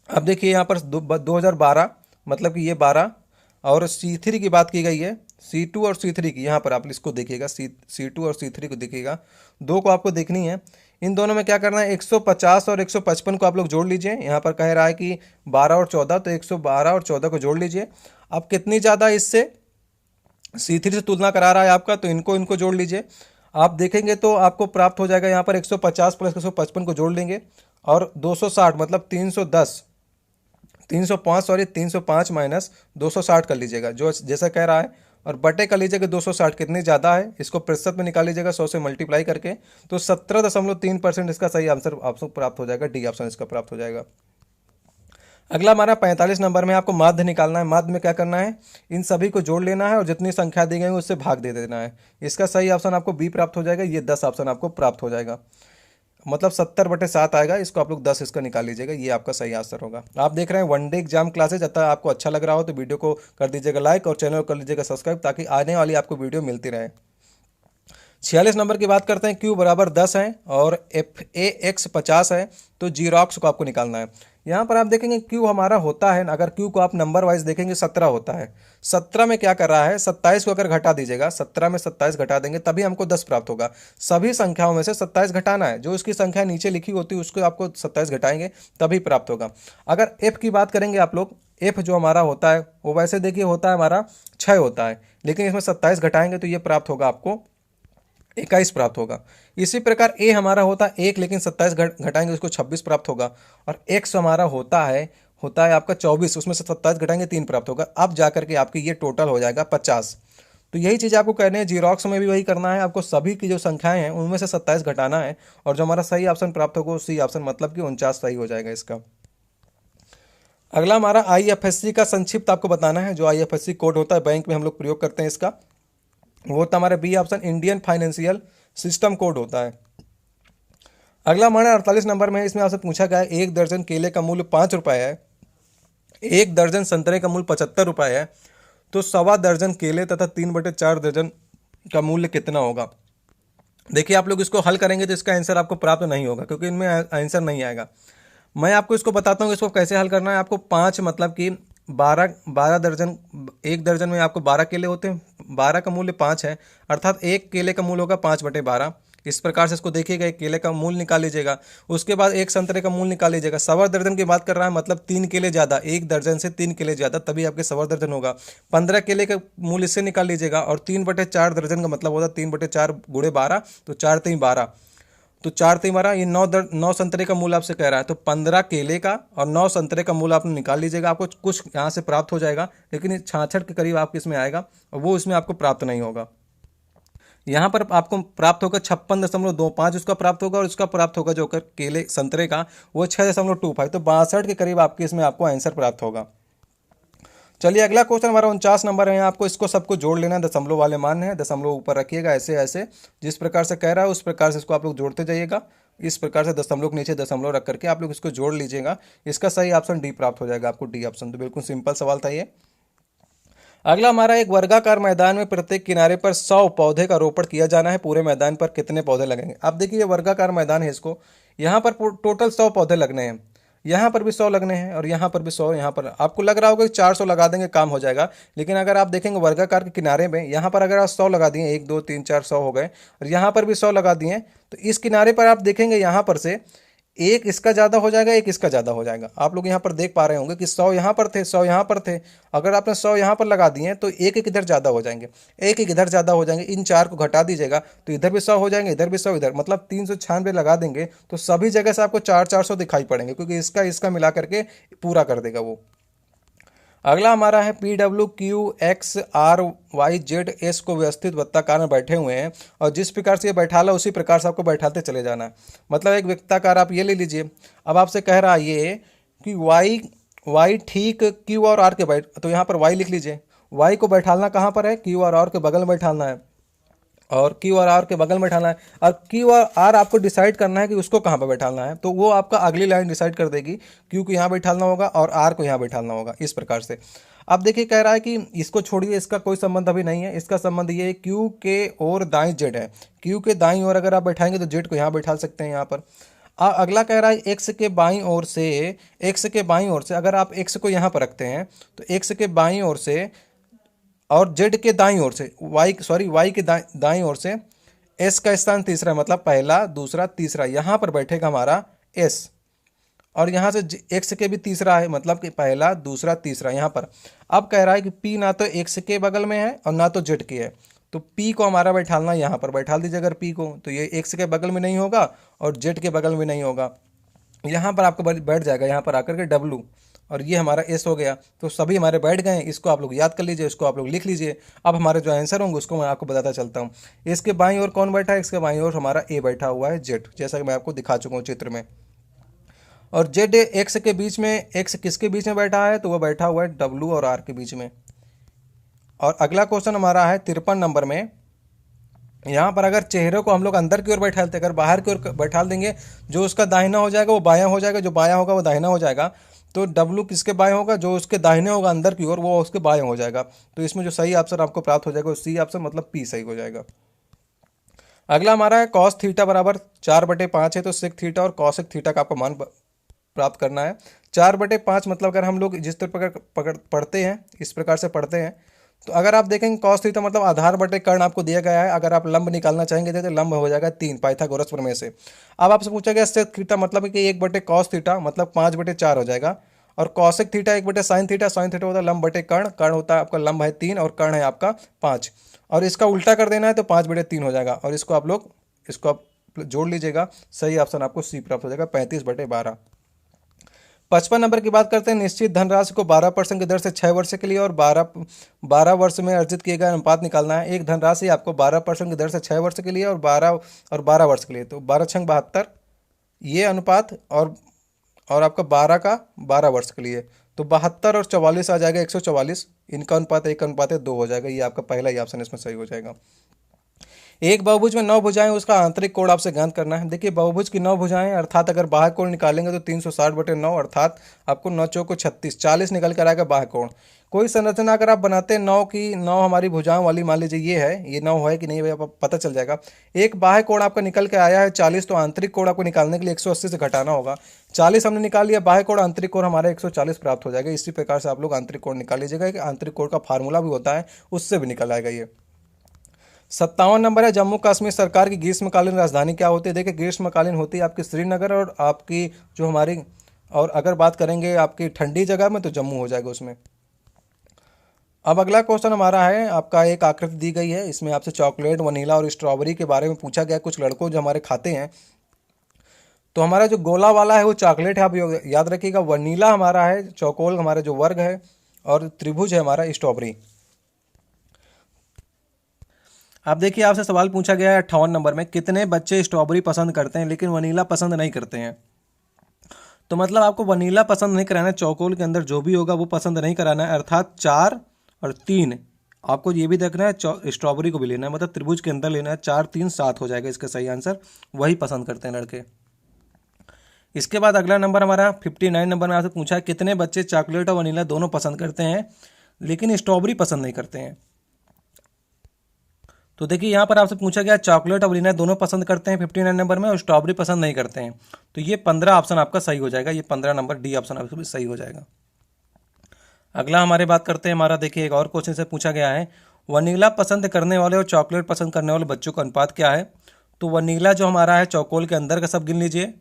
अब देखिए यहाँ पर 2012 मतलब कि ये 12, और C3 की बात की गई है, C2 और C3 की। यहाँ पर आप इसको देखिएगा, C2 और C3 को देखिएगा, दो को आपको देखनी है। इन दोनों में क्या करना है, 150 और 155 को आप लोग जोड़ लीजिए। यहाँ पर कह रहा है कि 12 और 14, तो 112 और 14 को जोड़ लीजिए। अब कितनी ज़्यादा इससे C3 से तुलना करा रहा है आपका, तो इनको जोड़ लीजिए। आप देखेंगे तो आपको प्राप्त हो जाएगा, यहाँ पर 150 प्लस 155 को जोड़ लेंगे, और 260 मतलब 305 माइनस 260 कर लीजिएगा, जो जैसा कह रहा है, और बटे कर लीजिएगा 260 कितनी ज़्यादा है, इसको प्रतिशत में निकाल लीजिएगा 100 से मल्टीप्लाई करके, तो 17.3% इसका सही आंसर आपको प्राप्त हो जाएगा। डी ऑप्शन इसका प्राप्त हो जाएगा। अगला हमारा 45 नंबर में आपको माध्य निकालना है। माध्य में क्या करना है, इन सभी को जोड़ लेना है और जितनी संख्या दी गई है उससे भाग दे देना है। इसका सही ऑप्शन आपको बी प्राप्त हो जाएगा। ये 10 ऑप्शन आपको प्राप्त हो जाएगा, मतलब 70/7 आएगा। इसको आप लोग 10 इसका निकाल लीजिएगा, ये आपका सही आंसर होगा। आप देख रहे हैं वन डे एग्जाम क्लासेज। अतः आपको अच्छा लग रहा हो तो वीडियो को कर दीजिएगा लाइक और चैनल को कर लीजिएगा सब्सक्राइब, ताकि आने वाली आपको वीडियो मिलती रहे। 46 नंबर की बात करते हैं। Q बराबर 10 है और FAX 50 है, तो जीरोक्स को आपको निकालना है। यहाँ पर आप देखेंगे Q हमारा होता है, अगर Q को आप नंबर वाइज देखेंगे 17 होता है। 17 में क्या कर रहा है, 27 को अगर घटा दीजिएगा, 17 में 27 घटा देंगे तभी हमको 10 प्राप्त होगा। सभी संख्याओं में से 27 घटाना है, जो उसकी संख्या नीचे लिखी होती है उसको आपको 27 घटाएंगे तभी प्राप्त होगा। अगर F की बात करेंगे आप लोग, F जो हमारा होता है वो वैसे देखिए होता है हमारा 6 होता है, लेकिन इसमें 27 घटाएंगे तो ये प्राप्त होगा आपको 21 प्राप्त होगा। इसी प्रकार ए हमारा होता है 1, लेकिन 27 घटाएंगे उसको 26 प्राप्त होगा। और एक्स हमारा होता है आपका 24, उसमें से 27 घटाएंगे 3 प्राप्त होगा। अब जाकर के आपकी ये टोटल हो जाएगा 50। तो यही चीज़ आपको कहने हैं, जीरोक्स में भी वही करना है। आपको सभी की जो संख्याएं हैं उनमें से 27 घटाना है, और जो हमारा सही ऑप्शन प्राप्त होगा वो सी ऑप्शन, मतलब कि 49 सही हो जाएगा इसका। अगला हमारा IFSC का संक्षिप्त आपको बताना है। जो IFSC कोड होता है बैंक में हम लोग प्रयोग करते हैं इसका, वो होता है हमारे B option, Indian financial system code होता है। अगला हमारा 48 नंबर में, इसमें आपसे पूछा गया है 1 दर्जन केले का मूल्य 5 रुपये है, 1 दर्जन संतरे का मूल्य 75 रुपये है, तो 1.25 दर्जन केले तथा 3/4 दर्जन का मूल्य कितना होगा। देखिए आप लोग इसको हल करेंगे तो इसका आंसर आपको प्राप्त नहीं होगा, क्योंकि इनमें आंसर नहीं आएगा। मैं आपको इसको बताता हूँ इसको कैसे हल करना है। आपको 5 मतलब कि 12 दर्जन, 1 दर्जन में आपको 12 केले होते हैं, 12 का मूल्य 5 है, अर्थात 1 केले का मूल्य होगा 5/12। इस प्रकार से इसको देखिएगा, 1 केले का मूल्य निकाल लीजिएगा, उसके बाद 1 संतरे का मूल्य निकाल लीजिएगा। 1.25 दर्जन की बात कर रहा है, मतलब 3 केले ज़्यादा, 1 दर्जन से 3 केले ज़्यादा, तभी आपके 1.25 दर्जन होगा। 15 केले का मूल्य इससे निकाल लीजिएगा, और 3/4 दर्जन का मतलब होता है 3/4 × 12, तो 4 × 3 = 12, तो 4 × 3 = 12। ये 9 संतरे का मूल्य आपसे कह रहा है, तो 15 केले का और 9 संतरे का मूल्य आपने निकाल लीजिएगा। आपको कुछ यहाँ से प्राप्त हो जाएगा, लेकिन 66 के करीब आपके इसमें आएगा, और वो इसमें आपको प्राप्त नहीं होगा। यहाँ पर आपको प्राप्त होगा 56.25 उसका प्राप्त होगा, और उसका प्राप्त होगा जो केले संतरे का वो 6.25, तो 62 के करीब आपके इसमें आपको आंसर प्राप्त होगा। चलिए अगला क्वेश्चन हमारा 49 नंबर है। आपको इसको सबको जोड़ लेना है, दशमलव वाले मान है, दशमलव ऊपर रखिएगा, ऐसे ऐसे जिस प्रकार से कह रहा है उस प्रकार से इसको आप लोग जोड़ते जाइएगा। इस प्रकार से दशमलव के नीचे दशमलव रख करके आप लोग इसको जोड़ लीजिएगा। इसका सही ऑप्शन डी प्राप्त हो जाएगा आपको, डी ऑप्शन। तो बिल्कुल सिंपल सवाल था ये। अगला हमारा एक वर्गाकार मैदान में प्रत्येक किनारे पर 100 पौधे का रोपण किया जाना है, पूरे मैदान पर कितने पौधे लगेंगे। आप देखिए वर्गाकार मैदान है, इसको यहाँ पर टोटल 100 पौधे लगने हैं, यहाँ पर भी 100 लगने हैं और यहाँ पर भी 100, यहाँ पर आपको लग रहा होगा कि 400 लगा देंगे काम हो जाएगा, लेकिन अगर आप देखेंगे वर्गाकार के किनारे में यहाँ पर अगर आप 100 लगा दिए, 1 2 3 4 100 हो गए, और यहाँ पर भी 100 लगा दिए, तो इस किनारे पर आप देखेंगे यहाँ पर से एक इसका ज़्यादा हो जाएगा, एक इसका ज़्यादा हो जाएगा। आप लोग यहाँ पर देख पा रहे होंगे कि 100 यहाँ पर थे, 100 यहाँ पर थे। अगर आपने 100 यहाँ पर लगा दिए तो एक एक इधर ज़्यादा हो जाएंगे, एक एक इधर ज़्यादा हो जाएंगे। इन चार को घटा दीजिएगा तो इधर भी 100 हो जाएंगे, इधर भी 100, इधर मतलब 396 लगा देंगे तो सभी जगह से आपको 400 दिखाई पड़ेंगे, क्योंकि इसका इसका मिला करके पूरा कर देगा वो। अगला हमारा है PWQXRYZS को व्यवस्थित वृत्ताकार में बैठे हुए हैं, और जिस प्रकार से ये बैठाला उसी प्रकार से आपको बैठाते चले जाना है। मतलब एक वृत्ताकार आप ये ले लीजिए। अब आपसे कह रहा है ये कि y ठीक Q और R के बैठ, तो यहाँ पर y लिख लीजिए। y को बैठालना कहाँ पर है? Q और R के बगल में बैठालना है, और Q और R के बगल में बैठाना है। और Q और R आपको डिसाइड करना है कि उसको कहाँ पर बैठाना है, तो वो आपका अगली लाइन डिसाइड कर देगी। Q को यहाँ बैठाना होगा और R को यहाँ बैठाना होगा, इस प्रकार से। अब देखिए कह रहा है कि इसको छोड़िए, इसका कोई संबंध अभी नहीं है। इसका संबंध ये है Q के और दाईं Z है। Q के दाईं ओर अगर आप बैठाएंगे तो Z को यहाँ बैठा सकते हैं यहाँ पर। अगला कह रहा है x के बाईं ओर से, x के बाईं ओर से अगर आप x को यहाँ पर रखते हैं तो x के बाईं ओर से और z के दाईं ओर से y के दाईं ओर से s का स्थान तीसरा, मतलब पहला दूसरा तीसरा, यहाँ पर बैठेगा हमारा s। और यहाँ से x के भी तीसरा है, मतलब कि पहला दूसरा तीसरा यहाँ पर। अब कह रहा है कि p ना तो x के बगल में है और ना तो z के है, तो p को हमारा बैठालना यहाँ पर बैठाल दीजिए। अगर p को, तो ये x के बगल में नहीं होगा और z के बगल में नहीं होगा, यहाँ पर आपको बैठ जाएगा यहाँ पर आकर के w, और ये हमारा एस हो गया। तो सभी हमारे बैठ गए हैं, इसको आप लोग याद कर लीजिए, इसको आप लोग लिख लीजिए। अब हमारे जो आंसर होंगे उसको मैं आपको बताता चलता हूँ। इसके बाईं ओर कौन बैठा है? इसके बाईं ओर हमारा ए बैठा हुआ है, जेड, जैसा कि मैं आपको दिखा चुका हूँ चित्र में। और जेड एक्स के बीच में, एक्स किसके बीच में बैठा है? तो वह बैठा हुआ है डब्लू और आर के बीच में। और अगला क्वेश्चन हमारा है 53 नंबर में। यहाँ पर अगर चेहरे को हम लोग अंदर की ओर बैठाते, अगर बाहर की ओर बैठा देंगे, जो उसका दाहिना हो जाएगा वो बायां हो जाएगा, जो बायां होगा वो दाहिना हो जाएगा। तो W किसके बाएं होगा? जो उसके दाहिने होगा अंदर की ओर, वो उसके बाएं हो जाएगा। तो इसमें जो सही आंसर आपको प्राप्त हो जाएगा सी ऑप्शन, मतलब P सही हो जाएगा। अगला हमारा है कॉस थीटा बराबर 4/5 है, तो सेक थीटा और कॉसेक थीटा का आपको मान प्राप्त करना है। 4/5 मतलब अगर हम लोग जिस तरह पढ़ते हैं इस प्रकार से पढ़ते हैं, तो अगर आप देखेंगे कॉस थीटा मतलब आधार बटे कर्ण आपको दिया गया है। अगर आप लंब निकालना चाहेंगे तो लंब हो जाएगा 3 पाइथागोरस प्रमेय से। अब आपसे पूछा गया सेक थीटा मतलब कि 1/cos थीटा मतलब 5/4 हो जाएगा, और cosec theta 1/sin theta, sine theta होता है लंब बटे कर्ण, कर्ण होता है आपका लंब है 3 और कर्ण है आपका 5, और इसका उल्टा कर देना है तो 5/3 हो जाएगा। और इसको आप जोड़ लीजिएगा, सही ऑप्शन आपको सी प्राप्त हो जाएगा 35/12। 55 नंबर की बात करते हैं। निश्चित धनराशि को 12% की दर से 6 वर्ष के लिए और 12 वर्ष में अर्जित किए गए अनुपात निकालना है। एक धनराशि आपको 12% की दर से 6 वर्ष के लिए और 12 वर्ष के लिए, तो 12×6 = 72 ये अनुपात, और आपका 12 का 12 वर्ष के लिए, तो 72 और 44 आ जाएगा 144। इनका अनुपात 1:2 हो जाएगा। ये आपका पहला ही ऑप्शन इसमें सही हो जाएगा। एक बहुभुज में 9 भुजाएं, उसका आंतरिक कोण आपसे ज्ञात करना है। देखिए बहुभुज की 9 भुजाएं, अर्थात अगर बाह्य कोण निकालेंगे तो 360/9, अर्थात आपको 9 चौको 36, 40 निकल कर आएगा बाह्य कोण। कोई संरचना अगर आप बनाते हैं 9 की, 9 हमारी भुजाओं वाली, मान लीजिए ये है, ये 9 है कि नहीं भाई पता चल जाएगा। एक बाह्य कोण आपका निकल के आया है 40, तो आंतरिक कोण आपको निकालने के लिए 180 से घटाना होगा। 40 हमने निकाल लिया, बाह्य कोण आंतरिक कोण हमारा 140 प्राप्त हो जाएगा। इसी प्रकार से आप लोग आंतरिक कोण निकाल लीजिएगा। आंतरिक कोण का फार्मूला भी होता है, उससे भी निकल आएगा ये। 57 नंबर है जम्मू कश्मीर सरकार की ग्रीष्मकालीन राजधानी क्या होती है? देखिए ग्रीष्मकालीन होती है आपकी श्रीनगर, और आपकी जो हमारी, और अगर बात करेंगे आपकी ठंडी जगह में तो जम्मू हो जाएगा उसमें। अब अगला क्वेश्चन हमारा है, आपका एक आकृति दी गई है, इसमें आपसे चॉकलेट, वनीला और स्ट्रॉबेरी के बारे में पूछा गया। कुछ लड़कों जो हमारे खाते हैं, तो हमारा जो गोला वाला है वो चॉकलेट है, आप याद रखिएगा। वनीला हमारा है, चौकोल हमारा जो वर्ग है, और त्रिभुज है हमारा स्ट्रॉबेरी। अब देखिए आपसे सवाल पूछा गया है 58 नंबर में, कितने बच्चे स्ट्रॉबेरी पसंद करते हैं लेकिन वनीला पसंद नहीं करते हैं? तो मतलब आपको वनीला पसंद नहीं कराना है, चौकोल के अंदर जो भी होगा वो पसंद नहीं कराना है, अर्थात 4 और 3 आपको ये भी देखना है, स्ट्रॉबेरी को भी लेना है, मतलब त्रिभुज के अंदर लेना है। 4 3 7 हो जाएगा इसका सही आंसर, वही पसंद करते हैं लड़के। इसके बाद अगला नंबर हमारा 59 नंबर में आपसे पूछा है, कितने बच्चे चॉकलेट और वनीला दोनों पसंद करते हैं लेकिन स्ट्रॉबेरी पसंद नहीं करते हैं? तो देखिए यहाँ पर आपसे पूछा गया चॉकलेट और वनीला दोनों पसंद करते हैं 59 नंबर में, और स्ट्रॉबेरी पसंद नहीं करते हैं। तो ये 15 ऑप्शन आपका सही हो जाएगा, ये 15 नंबर डी ऑप्शन आपका भी सही हो जाएगा। अगला हमारे बात करते हैं, हमारा देखिए एक और क्वेश्चन से पूछा गया है, वनीला पसंद करने वाले और चॉकलेट पसंद करने वाले बच्चों का अनुपात क्या है। तो वनीला जो हमारा है चौकोल के अंदर का सब गिन लीजिए,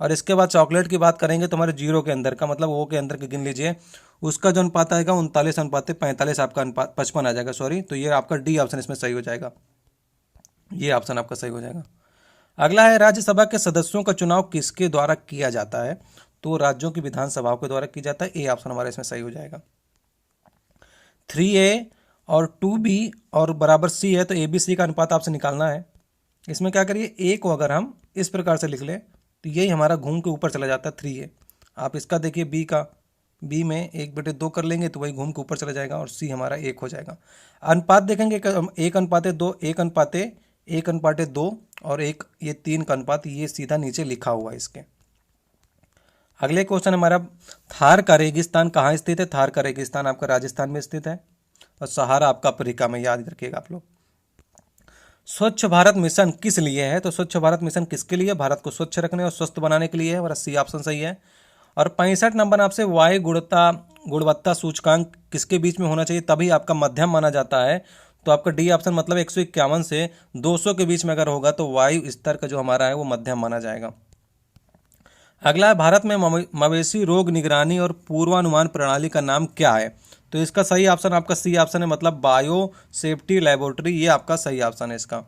और इसके बाद चॉकलेट की बात करेंगे तो हमारे जीरो के अंदर का, मतलब ओ के अंदर के गिन लीजिए, उसका जो अनुपात आएगा 39:45 आपका अनुपात 55 आ जाएगा, सॉरी। तो ये आपका डी ऑप्शन इसमें सही हो जाएगा, ये ऑप्शन आपका सही हो जाएगा। अगला है, राज्यसभा के सदस्यों का चुनाव किसके द्वारा किया जाता है। तो राज्यों की विधानसभाओं के द्वारा किया जाता है, ए ऑप्शन हमारा इसमें सही हो जाएगा। 3A और 2B और बराबर C है, तो ABC का अनुपात आपसे निकालना है। इसमें क्या करिए, ए को अगर हम इस प्रकार से लिख लें तो यही हमारा घूम के ऊपर चला जाता है 3A। आप इसका देखिए बी में 1/2 कर लेंगे तो वही घूम के ऊपर चला जाएगा, और C हमारा 1 हो जाएगा। अनुपात देखेंगे 1:2, 1:1:2 और 1, ये 3 का अनुपात, ये सीधा नीचे लिखा हुआ है इसके। अगले क्वेश्चन हमारा, थार का रेगिस्तान कहाँ स्थित है। थार का रेगिस्तान आपका राजस्थान में स्थित है, और सहारा आपका अफ्रीका में, याद रखिएगा आप लोग। स्वच्छ भारत मिशन किस लिए है। तो स्वच्छ भारत मिशन किसके लिए, भारत को स्वच्छ रखने और स्वस्थ बनाने के लिए है, और C ऑप्शन सही है। और 65 नंबर आपसे, वायु गुणवत्ता सूचकांक किसके बीच में होना चाहिए तभी आपका मध्यम माना जाता है। तो आपका डी ऑप्शन, मतलब 151 से 200 के बीच में अगर होगा तो वायु स्तर का जो हमारा है वो मध्यम माना जाएगा। अगला है, भारत में मवेशी रोग निगरानी और पूर्वानुमान प्रणाली का नाम क्या है। तो इसका सही ऑप्शन आपका C ऑप्शन है, मतलब बायो सेफ्टी लेबोरेटरी, ये आपका सही ऑप्शन है इसका।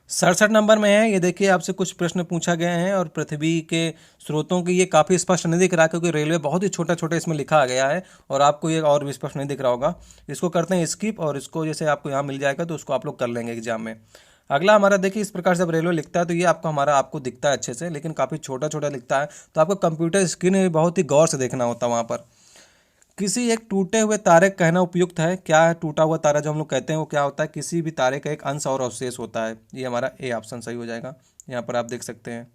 67 नंबर में है, ये देखिए आपसे कुछ प्रश्न पूछा गए हैं, और पृथ्वी के स्रोतों की ये काफ़ी स्पष्ट नहीं दिख रहा क्योंकि रेलवे बहुत ही छोटा छोटा इसमें लिखा गया है, और आपको ये और भी स्पष्ट नहीं दिख रहा होगा। इसको करते हैं स्किप, और इसको जैसे आपको यहाँ मिल जाएगा तो उसको आप लोग कर लेंगे एग्जाम में। अगला हमारा देखिए, इस प्रकार से अब रेलवे लिखता है तो ये आपको दिखता है अच्छे से, लेकिन काफ़ी छोटा छोटा लिखता है, तो आपको कंप्यूटर स्क्रीन में बहुत ही गौर से देखना होता है वहाँ पर। किसी एक टूटे हुए तारे का कहना उपयुक्त है। क्या है टूटा हुआ तारा जो हम लोग कहते हैं वो क्या होता है, किसी भी तारे का एक अंश और अवशेष होता है, ये हमारा ए ऑप्शन सही हो जाएगा। यहाँ पर आप देख सकते हैं।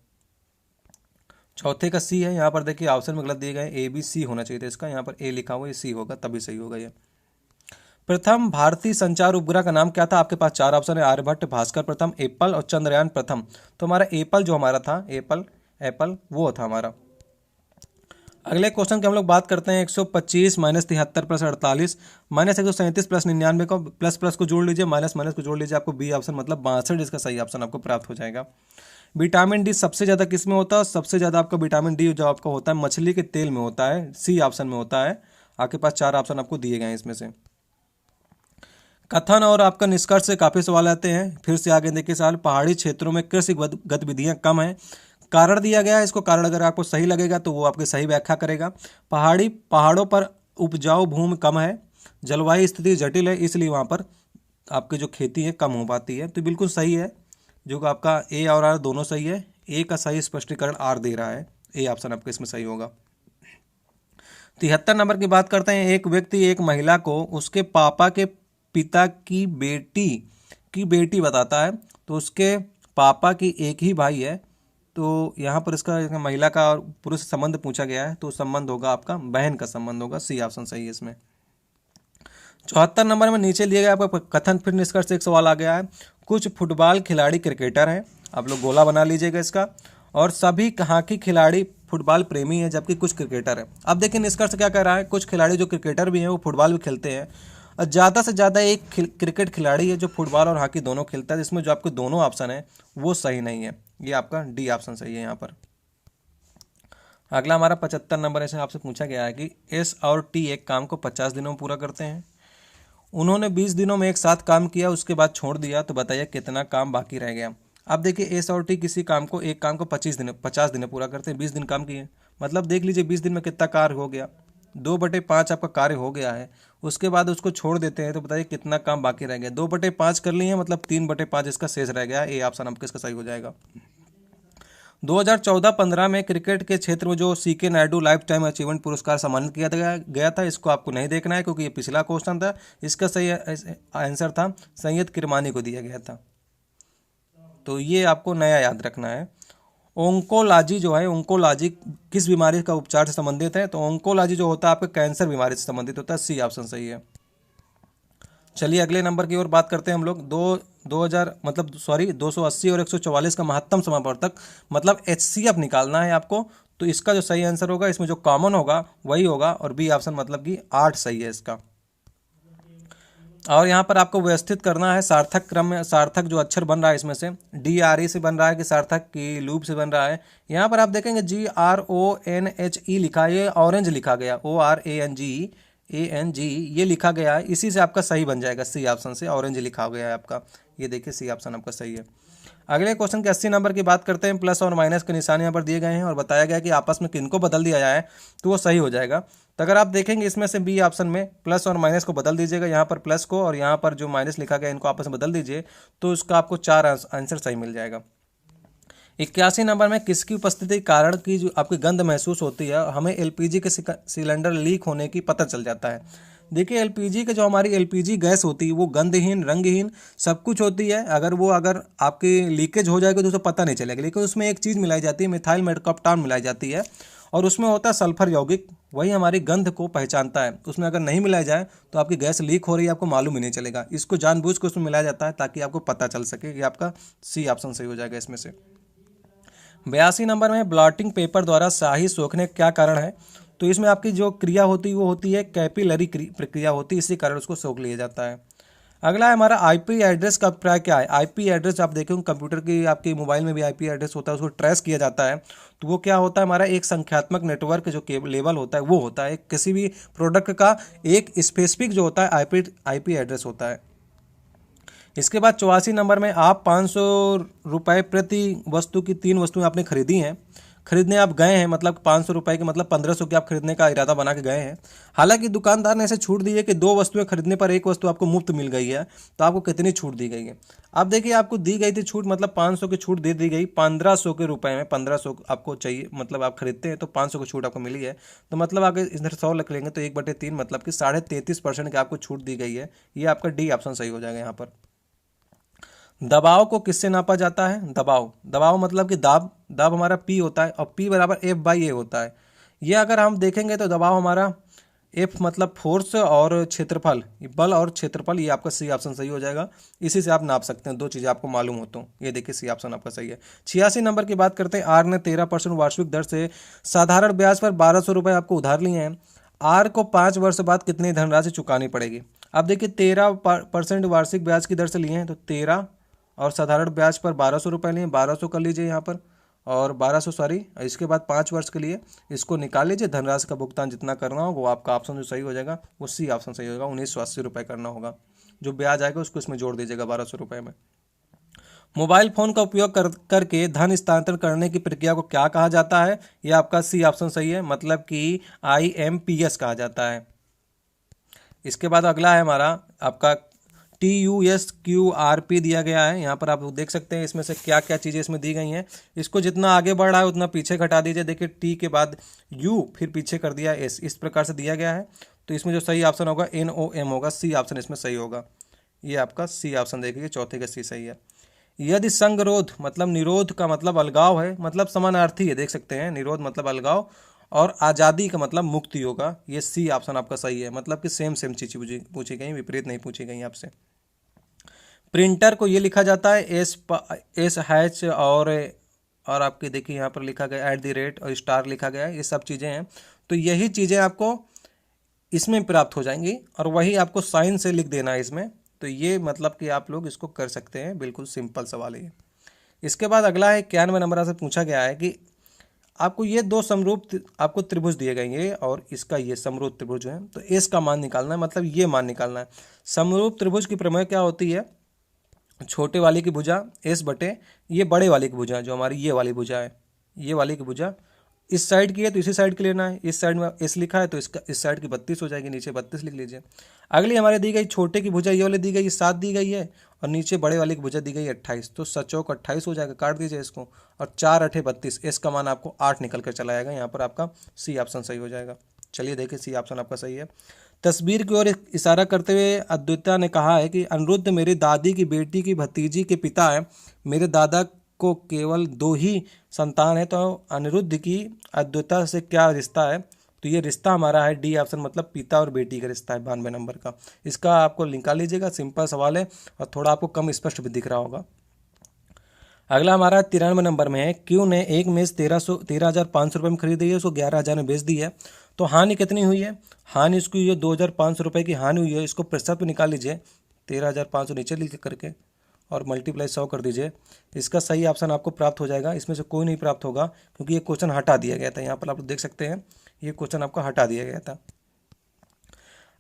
चौथे का C है, यहाँ पर देखिए ऑप्शन में गलत दिए गए, ABC होना चाहिए था इसका, यहाँ पर ए लिखा हुआ है, C होगा तभी सही होगा ये। प्रथम भारतीय संचार उपग्रह का नाम क्या था। आपके पास 4 ऑप्शन है, आर्यभट्ट, भास्कर प्रथम, एप्पल और चंद्रयान प्रथम। तो हमारा एप्पल जो हमारा था, एप्पल वो था हमारा। अगले क्वेश्चन की हम लोग बात करते हैं, 125 - 73 + 48 - 137 + 99 को प्लस को जोड़ लीजिए, माइनस को जोड़ लीजिए, आपको बी ऑप्शन मतलब 62 इसका सही ऑप्शन आपको प्राप्त हो जाएगा। विटामिन डी सबसे ज़्यादा किस में होता है। सबसे ज़्यादा आपका विटामिन डी जो आपका होता है मछली के तेल में होता है, C ऑप्शन में होता है। आपके पास 4 ऑप्शन आपको दिए गए हैं इसमें से। कथन और आपका निष्कर्ष से काफ़ी सवाल आते हैं। फिर से आगे देखिए सवाल, पहाड़ी क्षेत्रों में कृषि गतिविधियाँ कम हैं। कारण दिया गया है, इसको कारण अगर आपको सही लगेगा तो वो आपकी सही व्याख्या करेगा। पहाड़ों पर उपजाऊ भूमि कम है, जलवायु स्थिति जटिल है, इसलिए वहाँ पर आपकी जो खेती है कम हो पाती है। तो बिल्कुल सही है, जो आपका ए और आर दोनों सही है। ए का सही स्पष्टीकरण आर दे रहा है, ए ऑप्शन आपका इसमें सही होगा। 73 नंबर की बात करते हैं, एक व्यक्ति एक महिला को उसके पापा के पिता की बेटी बताता है। तो उसके पापा की एक ही भाई है, तो यहाँ पर इसका महिला का और पुरुष संबंध पूछा गया है, तो संबंध होगा आपका बहन का संबंध होगा, C ऑप्शन सही है इसमें। 74 नंबर में नीचे लिए गए आपका कथन फिर निष्कर्ष से एक सवाल आ गया है, कुछ फुटबॉल खिलाड़ी क्रिकेटर हैं, आप लोग गोला बना लीजिएगा इसका, और सभी हॉकी खिलाड़ी फुटबॉल प्रेमी हैं जबकि कुछ क्रिकेटर हैं। अब देखिए निष्कर्ष क्या कह रहा है, कुछ खिलाड़ी जो क्रिकेटर भी हैं वो फुटबॉल भी खेलते हैं, और ज़्यादा से ज़्यादा एक क्रिकेट खिलाड़ी है जो फुटबॉल और हॉकी दोनों खेलता है, जिसमें जो आपके दोनों ऑप्शन है वो सही नहीं है, ये आपका डी ऑप्शन सही है यहाँ पर। अगला हमारा 75 नंबर ऐसे आपसे पूछा गया है कि S और T एक काम को 50 दिनों में पूरा करते हैं। उन्होंने 20 दिनों में एक साथ काम किया, उसके बाद छोड़ दिया, तो बताइए कितना काम बाकी रह गया। अब देखिए S और T किसी काम को 50 दिन में पूरा करते हैं, 20 दिन काम किए, मतलब देख लीजिए 20 दिन में कितना कार्य हो गया, 2/5 आपका कार्य हो गया है। उसके बाद उसको छोड़ देते हैं, तो बताइए कितना काम बाकी रह गया। 2/5 कर लिए हैं, मतलब 3/5 इसका शेष रह गया, ए ऑप्शन आपका इसका सही हो जाएगा। 2014-15 में क्रिकेट के क्षेत्र में जो CK Naidu life time achievement पुरस्कार सम्मानित किया गया था, इसको आपको नहीं देखना है क्योंकि ये पिछला क्वेश्चन था। इसका सही आंसर था सैयद किरमानी को दिया गया था, तो ये आपको नया याद रखना है। ओंकोलॉजी जो है, ओंकोलॉजी किस बीमारी का उपचार से संबंधित है। तो ओंकोलॉजी जो होता है आपके कैंसर बीमारी से संबंधित होता है, C ऑप्शन सही है। चलिए अगले नंबर की ओर बात करते हैं हम लोग। 2000 मतलब सॉरी 280 और 144 का महत्तम समापवर्तक मतलब एचसीएफ निकालना है आपको। तो इसका जो सही आंसर होगा, इसमें जो कॉमन होगा वही होगा, और बी ऑप्शन मतलब कि 8 सही है इसका। और यहाँ पर आपको व्यवस्थित करना है सार्थक क्रम में, सार्थक जो अक्षर बन रहा है इसमें से DRE से बन रहा है कि सार्थक की लूप से बन रहा है। यहाँ पर आप देखेंगे GRONHE लिखा है, ये ऑरेंज लिखा गया, ORANGE ये लिखा गया है, इसी से आपका सही बन जाएगा। सी ऑप्शन से ऑरेंज लिखा गया है आपका, ये देखिए सी ऑप्शन आपका सही है। अगले क्वेश्चन के 80 नंबर की बात करते हैं। प्लस और माइनस के निशान यहाँ पर दिए गए हैं और बताया गया है कि आपस में किनको बदल दिया जाए तो वो सही हो जाएगा। तो अगर आप देखेंगे इसमें से बी ऑप्शन में प्लस और माइनस को बदल दीजिएगा, यहाँ पर प्लस को और यहाँ पर जो माइनस लिखा गया इनको आपस में बदल दीजिए, तो उसका आपको 4 आंसर सही मिल जाएगा। 81 नंबर में किसकी उपस्थिति के कारण की जो आपकी गंध महसूस होती है, हमें एलपीजी के सिलेंडर लीक होने की पता चल जाता है। देखिए एलपीजी के जो हमारी एलपीजी गैस होती है वो गंधहीन रंगहीन सब कुछ होती है। अगर आपकी लीकेज हो जाएगी तो उसे पता नहीं चलेगा, लेकिन उसमें एक चीज़ मिलाई जाती है, मिथाइल मेटकाप्टान मिलाई जाती है, और उसमें होता है सल्फर यौगिक, वही हमारी गंध को पहचानता है। उसमें अगर नहीं मिलाया जाए तो आपकी गैस लीक हो रही है, आपको मालूम ही नहीं चलेगा। इसको जानबूझ के उसमें मिलाया जाता है ताकि आपको पता चल सके। ये आपका सी ऑप्शन सही हो जाएगा इसमें से। 82 नंबर में ब्लॉटिंग पेपर द्वारा स्याही सोखने का क्या कारण है। तो इसमें आपकी जो क्रिया होती है वो होती है कैपिलरी प्रक्रिया होती है, इसी कारण उसको सोख लिया जाता है। अगला है हमारा आईपी एड्रेस का अभिप्राय क्या है। आईपी एड्रेस आप देखेंगे कंप्यूटर की आपके मोबाइल में भी आईपी एड्रेस होता है, उसको ट्रेस किया जाता है। तो वो क्या होता है, हमारा एक संख्यात्मक नेटवर्क जो केबल लेवल होता है वो होता है, किसी भी प्रोडक्ट का एक स्पेसिफिक जो होता है आईपी एड्रेस होता है। इसके बाद 84 नंबर में आप 500 रुपये प्रति वस्तु की 3 वस्तुएं आपने खरीदी हैं, खरीदने आप गए हैं, मतलब 500 रुपये के मतलब 1500 की आप खरीदने का इरादा बना के गए हैं। हालांकि दुकानदार ने ऐसे छूट दी है कि 2 वस्तुएं खरीदने पर 1 वस्तु आपको मुफ्त मिल गई है। तो आपको कितनी छूट दी गई है। आप देखिए आपको दी गई थी छूट, मतलब 500 की छूट दे दी गई 1500 के रुपए में। 1500 आपको चाहिए, मतलब आप खरीदते हैं तो 500 की छूट आपको मिली है। तो मतलब अगर इधर 100 रख लेंगे तो 1/3 मतलब कि 33.5% की आपको छूट दी गई है। ये आपका डी ऑप्शन सही हो जाएगा यहाँ पर। दबाव को किससे नापा जाता है। दबाव मतलब कि दाब हमारा P होता है और P बराबर F/A होता है। ये अगर हम देखेंगे तो दबाव हमारा F मतलब फोर्स और क्षेत्रफल, बल और क्षेत्रफल, ये आपका सी ऑप्शन सही हो जाएगा। इसी से आप नाप सकते हैं, 2 चीज़ें आपको मालूम हो तो ये देखिए सी ऑप्शन आपका सही है। 86 नंबर की बात करते हैं। आर ने 13% वार्षिक दर से साधारण ब्याज पर 1200 रुपये आपको उधार लिए हैं। आर को 5 वर्ष बाद कितनी धनराशि चुकानी पड़ेगी। अब देखिए 13% वार्षिक ब्याज की दर से लिए हैं, तो 13 और साधारण ब्याज पर 1200 रुपये लिए, 1200 कर लीजिए यहाँ पर, और 1200 सॉरी, इसके बाद 5 वर्ष के लिए इसको निकाल लीजिए। धनराशि का भुगतान जितना करना हो वो आपका ऑप्शन जो सही हो जाएगा वो सी ऑप्शन सही होगा। 1980 रुपये करना होगा, जो ब्याज आएगा उसको इसमें जोड़ दीजिएगा 1200 रुपये में। मोबाइल फोन का उपयोग करके धन स्थानांतरण करने की प्रक्रिया को क्या कहा जाता है। यह आपका सी ऑप्शन सही है, मतलब कि IMPS कहा जाता है। इसके बाद अगला है हमारा आपका TUSQRP दिया गया है। यहाँ पर आप देख सकते हैं इसमें से क्या क्या चीज़ें इसमें दी गई हैं। इसको जितना आगे बढ़ रहा है उतना पीछे घटा दीजिए। देखिए T के बाद U फिर पीछे कर दिया S, इस प्रकार से दिया गया है। तो इसमें जो सही ऑप्शन होगा NOM होगा, सी ऑप्शन इसमें सही होगा। ये आपका सी ऑप्शन देखिए, चौथे का सी सही है। यदि संगरोध मतलब निरोध का मतलब अलगाव है, मतलब समानार्थी है, देख सकते हैं निरोध मतलब अलगाव, और आज़ादी का मतलब मुक्ति होगा। ये सी ऑप्शन आपका सही है, मतलब कि सेम चीज़ पूछी गई, विपरीत नहीं पूछी गई आपसे। प्रिंटर को ये लिखा जाता है S और आपके देखिए यहाँ पर लिखा गया @ और स्टार लिखा गया है, ये सब चीज़ें हैं। तो यही चीज़ें आपको इसमें प्राप्त हो जाएंगी और वही आपको साइन से लिख देना है इसमें। तो ये मतलब कि आप लोग इसको कर सकते हैं, बिल्कुल सिंपल सवाल है। इसके बाद अगला है 91 नंबर से पूछा गया है कि आपको ये 2 समरूप आपको त्रिभुज दिए गए हैं और इसका ये समरूप त्रिभुज है, तो एस का मान निकालना है, मतलब ये मान निकालना है। समरूप त्रिभुज की प्रमेय क्या होती है, छोटे वाले की भुजा एस बटे ये बड़े वाले की भुजा, जो हमारी ये वाली भुजा है, ये वाली की भुजा इस साइड की है तो इसी साइड की लेना है। इस साइड में एस लिखा है तो इसका इस साइड की 32 हो जाएगी, नीचे 32 लिख लीजिए। अगली हमारे दी गई छोटे की भुजा ये वाली दी गई 7 दी गई है और नीचे बड़े वाले की भुजा दी गई 28, तो 7 28 हो जाएगा, काट दीजिए इसको, और 4 8 32, एस का मान आपको 8 निकल कर चला आएगा। यहाँ पर आपका सी ऑप्शन सही हो जाएगा। चलिए देखिए सी ऑप्शन आपका सही है। तस्वीर की ओर इशारा करते हुए अद्वैता ने कहा है कि अनिरुद्ध मेरी दादी की बेटी की भतीजी के पिता है, मेरे दादा को केवल 2 ही संतान है, तो अनिरुद्ध की अद्वैता से क्या रिश्ता है। तो ये रिश्ता हमारा है डी ऑप्शन, मतलब पिता और बेटी का रिश्ता है 92 नंबर का। इसका आपको निकाल लीजिएगा, सिंपल सवाल है और थोड़ा आपको कम स्पष्ट भी दिख रहा होगा। अगला हमारा 93 नंबर में है, क्यू ने एक मेज 13,500 रुपये में खरीदी है, उसको 11,000 में बेच दी है, तो हानि कितनी हुई है? हानि इसकी हुई है 2,500 रुपये की हानि हुई है। इसको प्रतिशत पे निकाल लीजिए, 13,500 नीचे लिख करके और मल्टीप्लाई 100 कर दीजिए। इसका सही ऑप्शन आपको प्राप्त हो जाएगा। इसमें से कोई नहीं प्राप्त होगा क्योंकि ये क्वेश्चन हटा दिया गया था। यहाँ पर आप लोग देख सकते हैं ये क्वेश्चन आपका हटा दिया गया था।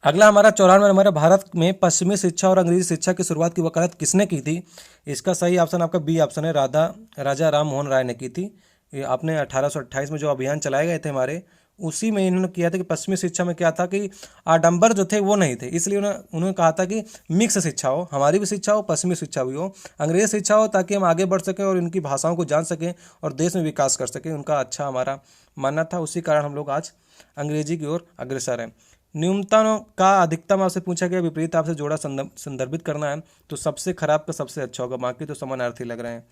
अगला हमारा 94 नंबर है, भारत में पश्चिमी शिक्षा और अंग्रेजी शिक्षा की शुरुआत की वकालत किसने की थी? इसका सही ऑप्शन आपका बी ऑप्शन है, राजा राम मोहन राय ने की थी। ये आपने 1828 में जो अभियान चलाए गए थे हमारे, उसी में इन्होंने किया था कि पश्चिमी शिक्षा में क्या था कि आडंबर जो थे वो नहीं थे, इसलिए उन्होंने कहा था कि मिक्स शिक्षा हो, हमारी भी शिक्षा हो, पश्चिमी शिक्षा भी हो, अंग्रेजी शिक्षा हो, ताकि हम आगे बढ़ सकें और इनकी भाषाओं को जान सकें और देश में विकास कर सकें। उनका अच्छा हमारा मानना था, उसी कारण हम लोग आज अंग्रेजी की ओर अग्रसर हैं। न्यूनतम का अधिकतम आपसे पूछा गया, विपरीत आपसे जोड़ा संदर्भित करना है, तो सबसे खराब का सबसे अच्छा होगा, बाकी तो समानार्थी लग रहे हैं।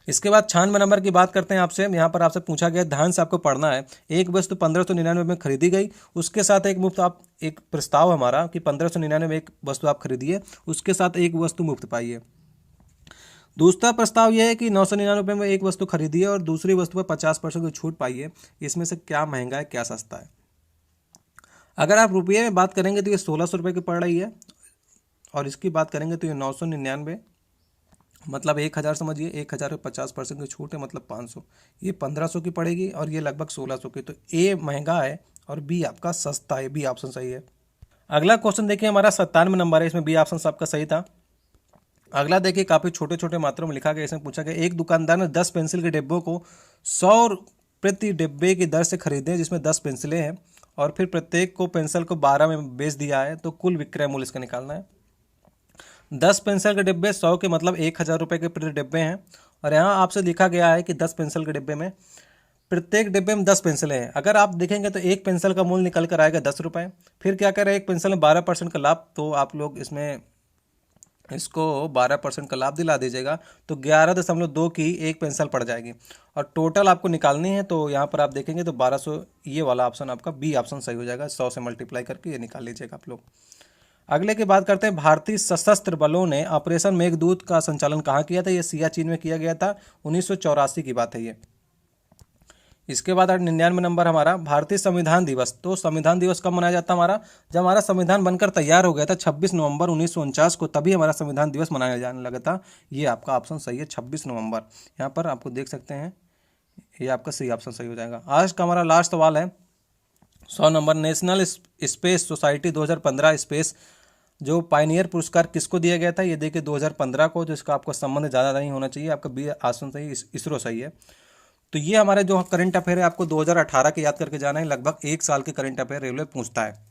इसके बाद 96 नंबर की बात करते हैं आपसे। यहाँ पर आपसे पूछा गया, ध्यान से आपको पढ़ना है, एक वस्तु 1599 में खरीदी गई, उसके साथ एक मुफ्त, आप एक प्रस्ताव हमारा कि 1599 में एक वस्तु आप खरीदिए, उसके साथ एक वस्तु मुफ्त पाइए। दूसरा प्रस्ताव यह है कि 999 में एक वस्तु खरीदिए और दूसरी वस्तु पर 50% की छूट पाइए। इसमें से क्या महंगा है, क्या सस्ता है? अगर आप रुपये में बात करेंगे तो ये 1600 रुपये की पड़ रही है, और इसकी बात करेंगे तो ये 999, मतलब 1000 समझिए, 1000 पे 50% की छूट है, मतलब 500, ये 1500 की पड़ेगी और ये लगभग 1600 की। तो ए महंगा है और बी आपका सस्ता है, बी ऑप्शन सही है। अगला क्वेश्चन देखिए हमारा 97 नंबर है, इसमें बी ऑप्शन सबका सही था। अगला देखिए, काफ़ी छोटे छोटे मात्रों में लिखा गया। इसमें पूछा गया, एक दुकानदार ने 10 पेंसिल के डिब्बों को 100 प्रति डिब्बे की दर से खरीदे, जिसमें 10 पेंसिलें हैं, और फिर प्रत्येक को पेंसिल को 12 में बेच दिया है, तो कुल विक्रय मूल्य इसका निकालना है। 10 पेंसिल के डिब्बे 100 के मतलब 1000 रुपये के प्रति डिब्बे हैं, और यहाँ आपसे लिखा गया है कि 10 पेंसिल के डिब्बे में प्रत्येक डिब्बे में 10 पेंसिलें हैं। अगर आप देखेंगे तो एक पेंसिल का मूल्य निकल कर आएगा 10 रुपये। फिर क्या करें, एक पेंसिल में 12% का लाभ, तो आप लोग इसमें इसको 12% का लाभ दिला दीजिएगा, तो 11.2 की एक पेंसिल पड़ जाएगी, और टोटल आपको निकालनी है। तो यहाँ पर आप देखेंगे तो 1200, ये वाला ऑप्शन आपका बी ऑप्शन सही हो जाएगा। 100 से मल्टीप्लाई करके ये निकाल लीजिएगा आप लोग। अगले की बात करते हैं, भारतीय सशस्त्र बलों ने ऑपरेशन मेघदूत का संचालन कहाँ किया था? ये सियाचिन में किया गया था, 1984 की बात है ये। इसके बाद 99 नंबर हमारा, भारतीय संविधान दिवस। तो संविधान दिवस कब मनाया जाता है हमारा? जब हमारा संविधान बनकर तैयार हो गया था 26 नवंबर 1949 को, तभी हमारा संविधान दिवस मनाया जाने लगा था। ये आपका ऑप्शन सही है, 26 नवंबर। यहाँ पर आपको देख सकते हैं, ये आपका सही ऑप्शन सही हो जाएगा। आज का हमारा लास्ट सवाल है 100 number, national space society 2015 space जो पायनियर पुरस्कार किसको दिया गया था? ये देखिए 2015 को, जो इसका आपको संबंध ज़्यादा नहीं होना चाहिए, आपका बी ऑप्शन सही, इसरो सही है। तो ये हमारे जो करंट अफेयर है, आपको 2018 के याद करके जाना है, लगभग 1 साल के करंट अफेयर रेलवे पूछता है।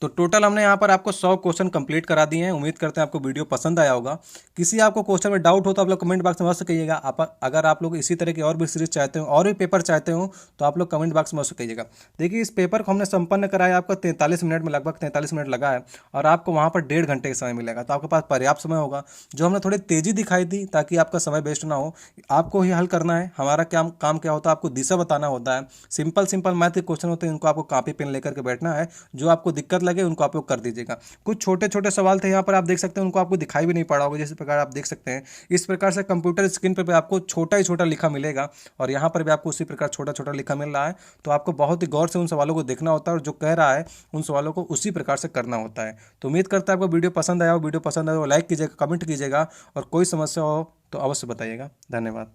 तो टोटल हमने यहाँ पर आपको 100 क्वेश्चन कंप्लीट करा दिए हैं। उम्मीद करते हैं आपको वीडियो पसंद आया होगा। किसी आपको क्वेश्चन में डाउट हो तो आप लोग कमेंट बॉक्स में अवश्य कहिएगा। अगर आप लोग इसी तरह की और भी सीरीज चाहते हो और भी पेपर चाहते हो तो आप लोग कमेंट बॉक्स में अवश्य कहिएगा। देखिए, इस पेपर को हमने संपन्न कराया आपका 43 मिनट में, लगभग 43 मिनट लगा है, और आपको वहाँ पर 1.5 घंटे का समय मिलेगा, तो आपके पास पर्याप्त समय होगा। जो हमने थोड़ी तेज़ी दिखाई थी ताकि आपका समय वेस्ट ना हो, आपको ही हल करना है। हमारा काम क्या होता है, आपको दिशा बताना होता है। सिंपल मैथ के क्वेश्चन होते हैं, इनको आपको कॉपी पेन लेकर के बैठना है, जो आपको दिक्कत लगे उनको आप लोग कर दीजिएगा। कुछ छोटे छोटे सवाल थे यहाँ पर, आप देख सकते हैं, उनको आपको दिखाई भी नहीं पड़ा होगा। जिस प्रकार आप देख सकते हैं, इस प्रकार से कंप्यूटर स्क्रीन पर भी आपको छोटा ही छोटा लिखा मिलेगा, और यहाँ पर भी आपको उसी प्रकार छोटा छोटा लिखा मिल रहा है। तो आपको बहुत ही गौर से उन सवालों को देखना होता है, और जो कह रहा है उन सवालों को उसी प्रकार से करना होता है। तो उम्मीद करता है आपको वीडियो पसंद आया हो। वीडियो पसंद आया हो लाइक कीजिएगा, कमेंट कीजिएगा, और कोई समस्या हो तो अवश्य बताइएगा। धन्यवाद।